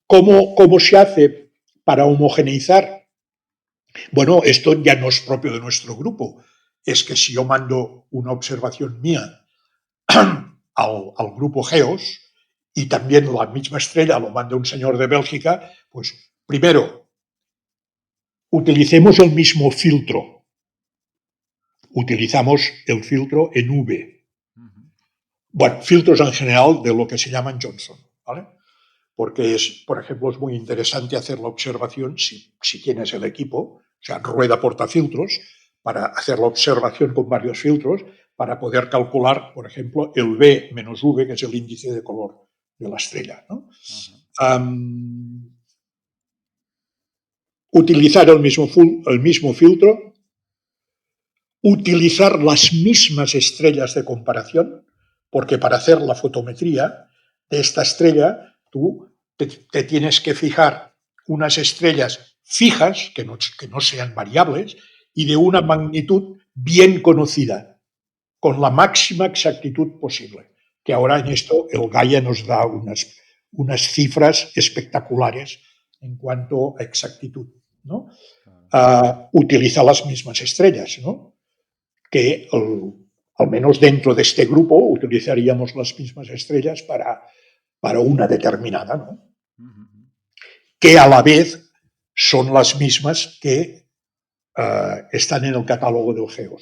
¿Cómo se hace para homogeneizar? Bueno, esto ya no es propio de nuestro grupo. Es que si yo mando una observación mía al grupo GEOS y también la misma estrella lo manda un señor de Bélgica, pues primero, utilicemos el mismo filtro. Utilizamos el filtro en V. Bueno, filtros en general de lo que se llaman Johnson, ¿vale? Porque por ejemplo, es muy interesante hacer la observación si tienes el equipo, o sea, rueda portafiltros, para hacer la observación con varios filtros, para poder calcular, por ejemplo, el V menos V, que es el índice de color de la estrella, ¿no? Utilizar el mismo filtro, utilizar las mismas estrellas de comparación, porque para hacer la fotometría de esta estrella, tú te tienes que fijar unas estrellas fijas, que no sean variables, y de una magnitud bien conocida, con la máxima exactitud posible. Que ahora en esto el Gaia nos da unas cifras espectaculares en cuanto a exactitud, ¿no? Utiliza las mismas estrellas, ¿no? Que al menos dentro de este grupo utilizaríamos las mismas estrellas para una determinada, ¿no? Que a la vez son las mismas que están en el catálogo del GEOS,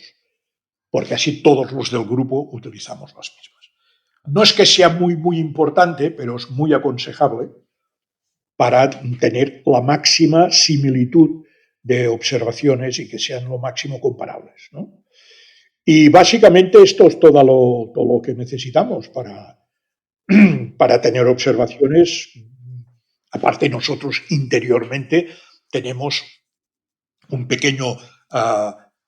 porque así todos los del grupo utilizamos las mismas. No es que sea muy importante, pero es muy aconsejable para tener la máxima similitud de observaciones y que sean lo máximo comparables, ¿no? Y básicamente esto es todo lo que necesitamos para tener observaciones. Aparte, nosotros interiormente tenemos un pequeño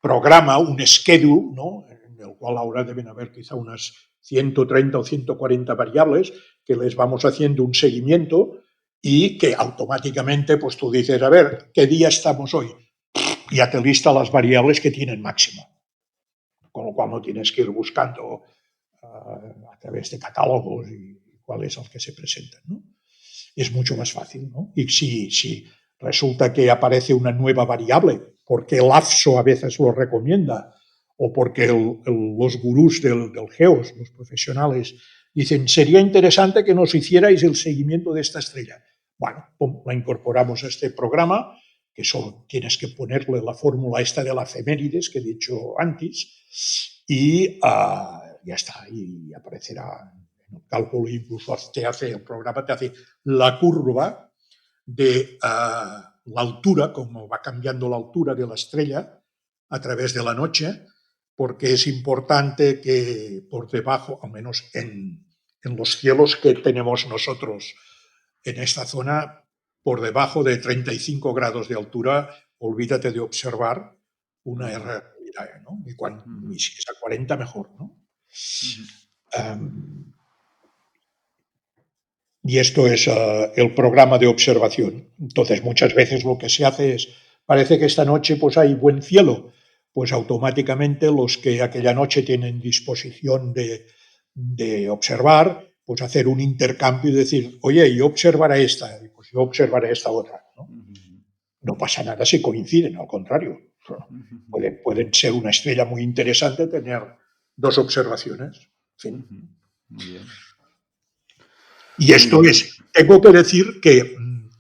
programa, un schedule, ¿no? En el cual ahora deben haber quizá unas 130 o 140 variables que les vamos haciendo un seguimiento y que automáticamente pues tú dices, a ver, ¿qué día estamos hoy? Ya te lista las variables que tienen máximo. Con lo cual no tienes que ir buscando a través de catálogos y cuál es el que se presentan, ¿no? Es mucho más fácil, ¿no? Y si resulta que aparece una nueva variable, porque el AFSO a veces lo recomienda, o porque los gurús del GEOS, los profesionales, dicen, sería interesante que nos hicierais el seguimiento de esta estrella. Bueno, la incorporamos a este programa, que solo tienes que ponerle la fórmula esta de la efemérides que he dicho antes, y ya está, y aparecerá en el cálculo, incluso el programa te hace la curva de la altura, como va cambiando la altura de la estrella a través de la noche, porque es importante que por debajo, al menos en los cielos que tenemos nosotros en esta zona, por debajo de 35 grados de altura, olvídate de observar una realidad, ¿no? Y si es a 40, mejor, ¿no? Y esto es el programa de observación. Entonces, muchas veces lo que se hace es, parece que esta noche pues hay buen cielo, pues automáticamente los que aquella noche tienen disposición de observar, pues hacer un intercambio y decir, oye, yo observaré esta, pues yo observaré esta otra, ¿no? No pasa nada si coinciden, al contrario. Pueden ser una estrella muy interesante tener dos observaciones. En fin. Muy bien. Y esto es, tengo que decir que,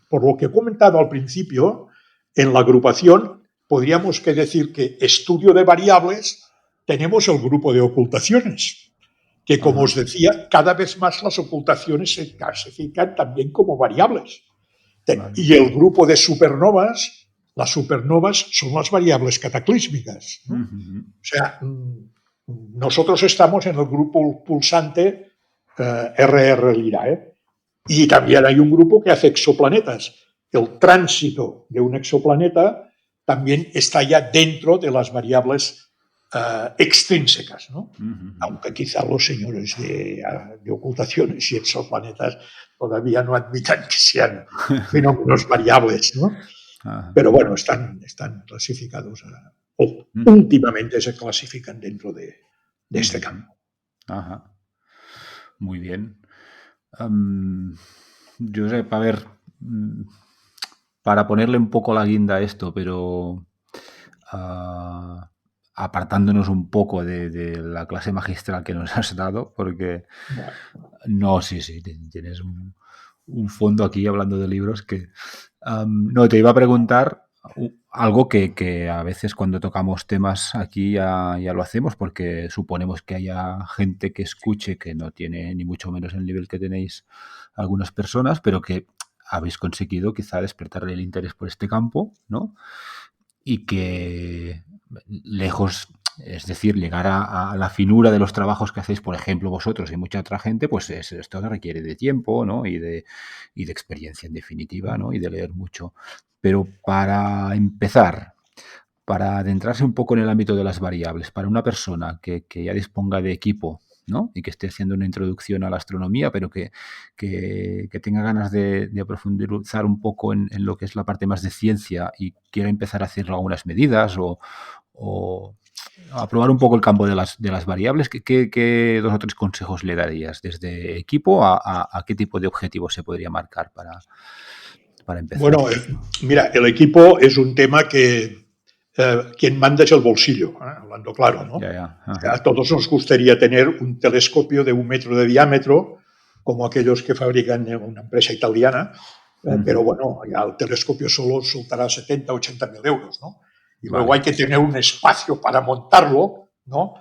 por lo que he comentado al principio, en la agrupación podríamos que decir que estudio de variables tenemos el grupo de ocultaciones, que como os decía, cada vez más las ocultaciones se clasifican también como variables. Y el grupo de supernovas, las supernovas son las variables cataclísmicas, ¿no? O sea, nosotros estamos en el grupo pulsante RR Lyrae. Y también hay un grupo que hace exoplanetas. El tránsito de un exoplaneta también está ya dentro de las variables extrínsecas, ¿no? Aunque quizá los señores de ocultaciones y exoplanetas todavía no admitan que sean fenómenos variables, ¿no? Pero bueno, están clasificados, últimamente se clasifican dentro de este campo. Ajá. Muy bien. Josep, a ver, para ponerle un poco la guinda a esto, pero apartándonos un poco de la clase magistral que nos has dado, porque no, sí, tienes un fondo aquí hablando de libros que... no, te iba a preguntar algo que a veces cuando tocamos temas aquí ya lo hacemos, porque suponemos que haya gente que escuche que no tiene ni mucho menos el nivel que tenéis algunas personas, pero que habéis conseguido quizá despertarle el interés por este campo, ¿no? Y que lejos, es decir, llegar a la finura de los trabajos que hacéis, por ejemplo, vosotros y mucha otra gente, pues esto requiere de tiempo, ¿no? Y de experiencia en definitiva, ¿no? Y de leer mucho. Pero para empezar, para adentrarse un poco en el ámbito de las variables, para una persona que ya disponga de equipo, ¿no? Y que esté haciendo una introducción a la astronomía, pero que tenga ganas de profundizar un poco en lo que es la parte más de ciencia y quiera empezar a hacer algunas medidas o a probar un poco el campo de las variables, ¿qué 2 o 3 consejos le darías? Desde equipo a qué tipo de objetivos se podría marcar para empezar. Bueno, mira, el equipo es un tema que quien manda es el bolsillo, hablando claro, ¿no? A todos nos gustaría tener un telescopio de 1 metro de diámetro, como aquellos que fabrican una empresa italiana, pero bueno, ya el telescopio solo soltará 70, 80 mil euros, ¿no? Y luego hay que tener un espacio para montarlo, ¿no?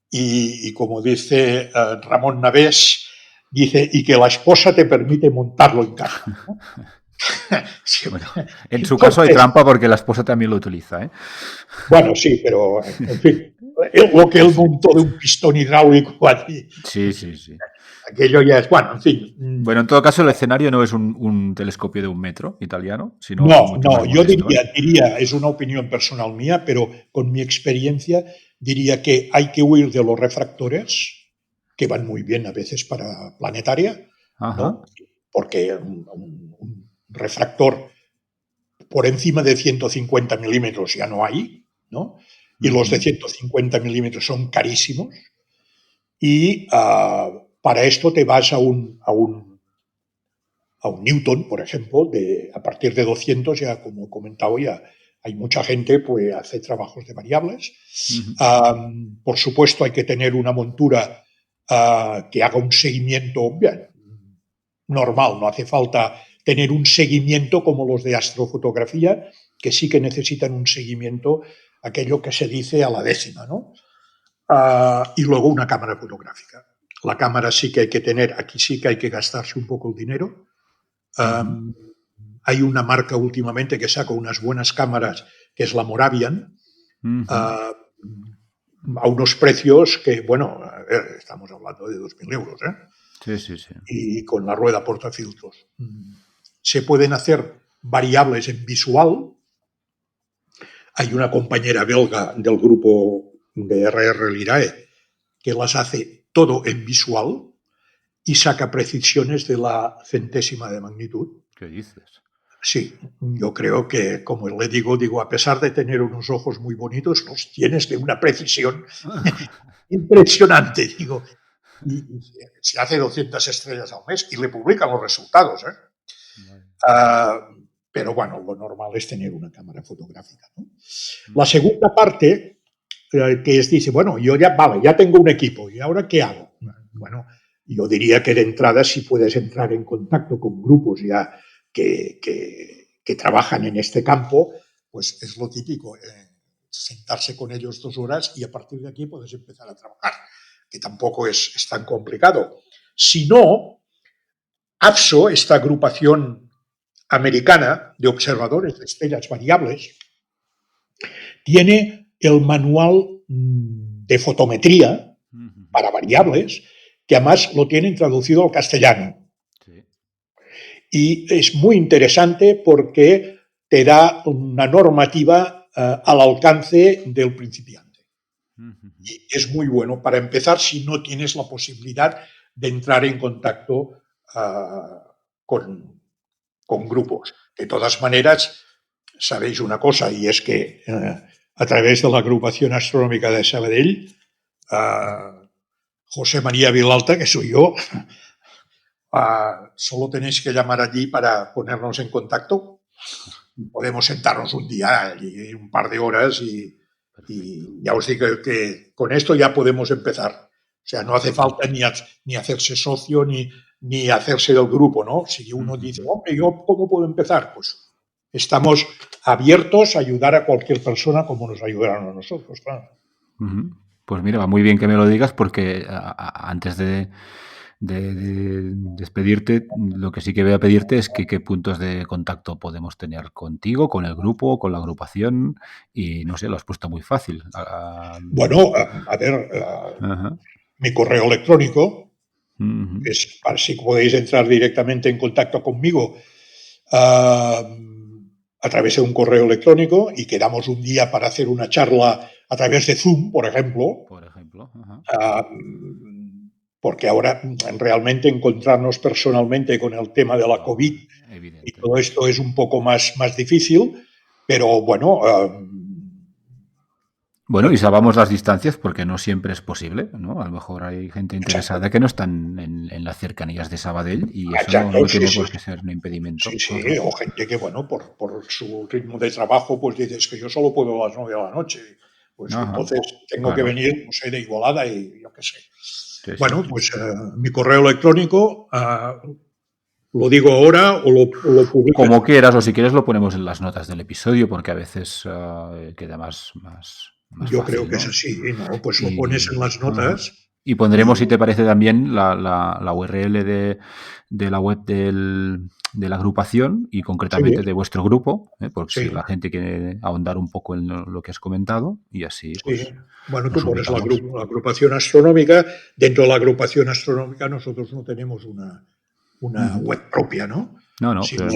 Y como dice Ramón Navés, dice, y que la esposa te permite montarlo en casa, ¿no? Sí, bueno, en su caso hay trampa porque la esposa también lo utiliza, ¿eh? Bueno, sí, pero en fin, lo que él montó de un pistón hidráulico allí. Sí. Aquello ya es, bueno, en fin. Bueno, en todo caso el escenario no es un telescopio de 1 metro italiano, sino No, yo diría, es una opinión personal mía, pero con mi experiencia diría que hay que huir de los refractores, que van muy bien a veces para planetaria, ¿no? Porque un refractor por encima de 150 milímetros ya no hay, ¿no? Y los de 150 milímetros son carísimos. Y para esto te vas a un Newton, por ejemplo, a partir de 200, ya como he comentado, ya hay mucha gente pues hace trabajos de variables. Por supuesto, hay que tener una montura que haga un seguimiento bien normal, no hace falta tener un seguimiento como los de astrofotografía, que sí que necesitan un seguimiento, aquello que se dice a la décima, ¿no? Y luego una cámara fotográfica. La cámara sí que hay que tener, aquí sí que hay que gastarse un poco el dinero. Hay una marca últimamente que saca unas buenas cámaras, que es la Moravian, a unos precios que, bueno, a ver, estamos hablando de 2.000 euros, ¿eh? Sí. Y con la rueda portafiltros. Se pueden hacer variables en visual. Hay una compañera belga del grupo de RR Lyrae que las hace todo en visual y saca precisiones de la centésima de magnitud. ¿Qué dices? Sí, yo creo que, como le digo, a pesar de tener unos ojos muy bonitos, los tienes de una precisión impresionante, digo. Y se hace 200 estrellas al mes y le publican los resultados, pero bueno, lo normal es tener una cámara fotográfica, ¿no? La segunda parte, que dice, bueno, yo ya tengo un equipo, ¿y ahora qué hago? Bueno, yo diría que de entrada, si puedes entrar en contacto con grupos ya que trabajan en este campo, pues es lo típico, sentarse con ellos 2 horas y a partir de aquí puedes empezar a trabajar, que tampoco es tan complicado. Si no, AFSO, esta agrupación americana de observadores de estrellas variables, tiene el manual de fotometría para variables, que además lo tienen traducido al castellano. Sí. Y es muy interesante porque te da una normativa al alcance del principiante. Y es muy bueno para empezar si no tienes la posibilidad de entrar en contacto con grupos. De todas maneras, sabéis una cosa, y es que a través de la agrupación astronómica de Sabadell, José María Vilalta, que soy yo, solo tenéis que llamar allí para ponernos en contacto. Podemos sentarnos un día y un par de horas y ya os digo que con esto ya podemos empezar. O sea, no hace falta ni hacerse socio ni hacerse del grupo, ¿no? Si uno dice, hombre, ¿yo cómo puedo empezar? Pues estamos abiertos a ayudar a cualquier persona como nos ayudaron a nosotros, claro. Pues mira, va muy bien que me lo digas porque antes de despedirte, lo que sí que voy a pedirte es que qué puntos de contacto podemos tener contigo, con el grupo, con la agrupación y no sé, lo has puesto muy fácil. Bueno, a ver, mi correo electrónico es para si podéis entrar directamente en contacto conmigo a través de un correo electrónico y quedamos un día para hacer una charla a través de Zoom, por ejemplo. Porque ahora realmente encontrarnos personalmente con el tema de la COVID y todo esto es un poco más difícil, pero bueno. Bueno, y salvamos las distancias porque no siempre es posible, ¿no? A lo mejor hay gente interesada que no están en las cercanías de Sabadell y eso no tiene por qué ser un impedimento. Sí, o gente que, bueno, por su ritmo de trabajo, pues dices que yo solo puedo a las 9 de la noche. Pues entonces tengo que venir, no sé, de Igualada y yo qué sé. Bueno, pues mi correo electrónico, lo digo ahora o lo publico. Como quieras, o si quieres lo ponemos en las notas del episodio porque a veces queda más yo fácil, creo que es así, ¿no? Pues lo pones en las notas. Y pondremos, si te parece, también la URL de la web de la agrupación y concretamente de vuestro grupo, por si la gente quiere ahondar un poco en lo que has comentado y así. Pues, bueno, tú pones la agrupación astronómica. Dentro de la agrupación astronómica nosotros no tenemos una web propia, ¿no? No, sino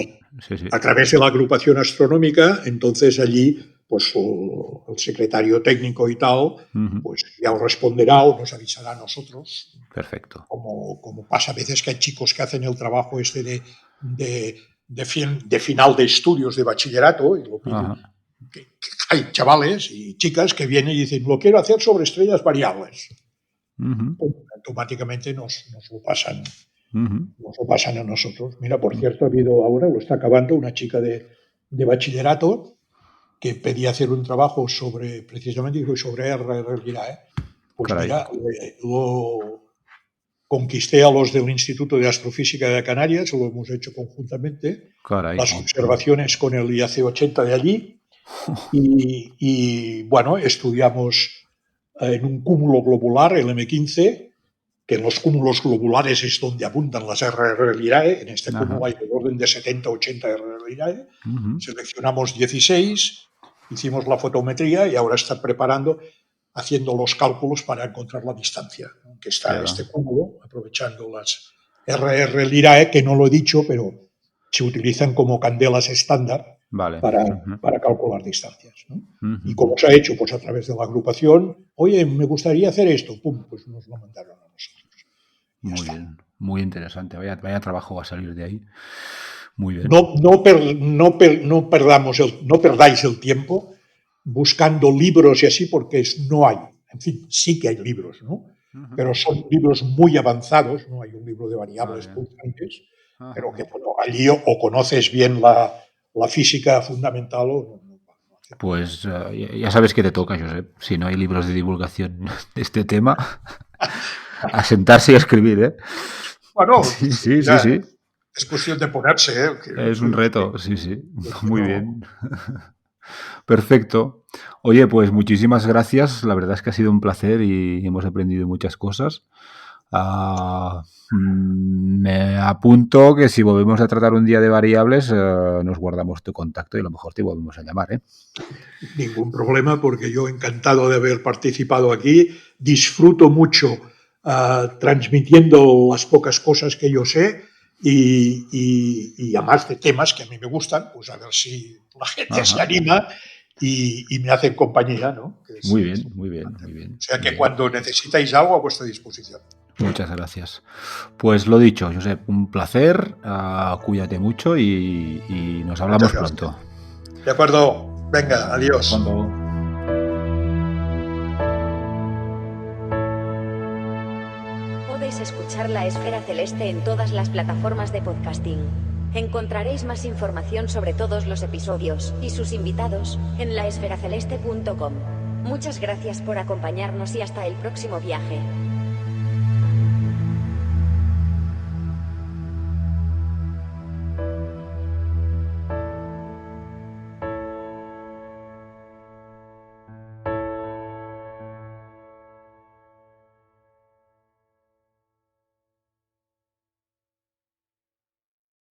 a través de la agrupación astronómica, entonces allí pues el secretario técnico y tal, pues ya os responderá o nos avisará a nosotros. Perfecto. Como pasa a veces que hay chicos que hacen el trabajo de final de estudios de bachillerato y lo piden. Que hay chavales y chicas que vienen y dicen, lo quiero hacer sobre estrellas variables. Automáticamente nos lo pasan. Nos lo pasan a nosotros. Mira, por cierto, ha habido ahora, lo está acabando, una chica de bachillerato que pedía hacer un trabajo precisamente sobre RR-Lyrae. Pues mira, lo conquisté a los del Instituto de Astrofísica de Canarias, lo hemos hecho conjuntamente. Las observaciones con el IAC-80 de allí. Y bueno, estudiamos en un cúmulo globular, el M15, que en los cúmulos globulares es donde abundan las RR-Lyrae. En este cúmulo hay del orden de 70-80 RR-Lyrae. Seleccionamos 16, hicimos la fotometría y ahora está haciendo los cálculos para encontrar la distancia que está este cúmulo, aprovechando las RR-Lyrae, que no lo he dicho, pero se utilizan como candelas estándar Vale. para calcular distancias, ¿no? Y como se ha hecho pues a través de la agrupación, oye, me gustaría hacer esto, pum, pues nos lo mandaron a nosotros. Muy bien, muy interesante. Vaya trabajo va a salir de ahí. Muy bien. No perdáis el tiempo buscando libros y así, porque no hay. En fin, sí que hay libros, ¿no? Pero son libros muy avanzados, no hay un libro de variables pulsantes, pero que bueno, allí o conoces bien la física fundamental o no. Pues ya sabes que te toca, Josep. Si no hay libros de divulgación de este tema, a sentarse y a escribir, ¿eh? Bueno, sí. Es cuestión de ponerse, ¿eh? Es un reto, sí. Muy bien. Perfecto. Oye, pues muchísimas gracias. La verdad es que ha sido un placer y hemos aprendido muchas cosas. Me apunto que si volvemos a tratar un día de variables, nos guardamos tu contacto y a lo mejor te volvemos a llamar, ¿eh? Ningún problema, porque yo encantado de haber participado aquí. Disfruto mucho transmitiendo las pocas cosas que yo sé y además de temas que a mí me gustan, pues a ver si la gente se anima y me hacen compañía, ¿no? Muy bien. O sea que cuando necesitáis algo, a vuestra disposición. Muchas gracias. Pues lo dicho, Josep, un placer, cuídate mucho y nos hablamos pronto. De acuerdo, venga, adiós. Podéis escuchar La Esfera Celeste en todas las plataformas de podcasting. Encontraréis más información sobre todos los episodios y sus invitados en laesferaceleste.com. Muchas gracias por acompañarnos y hasta el próximo viaje.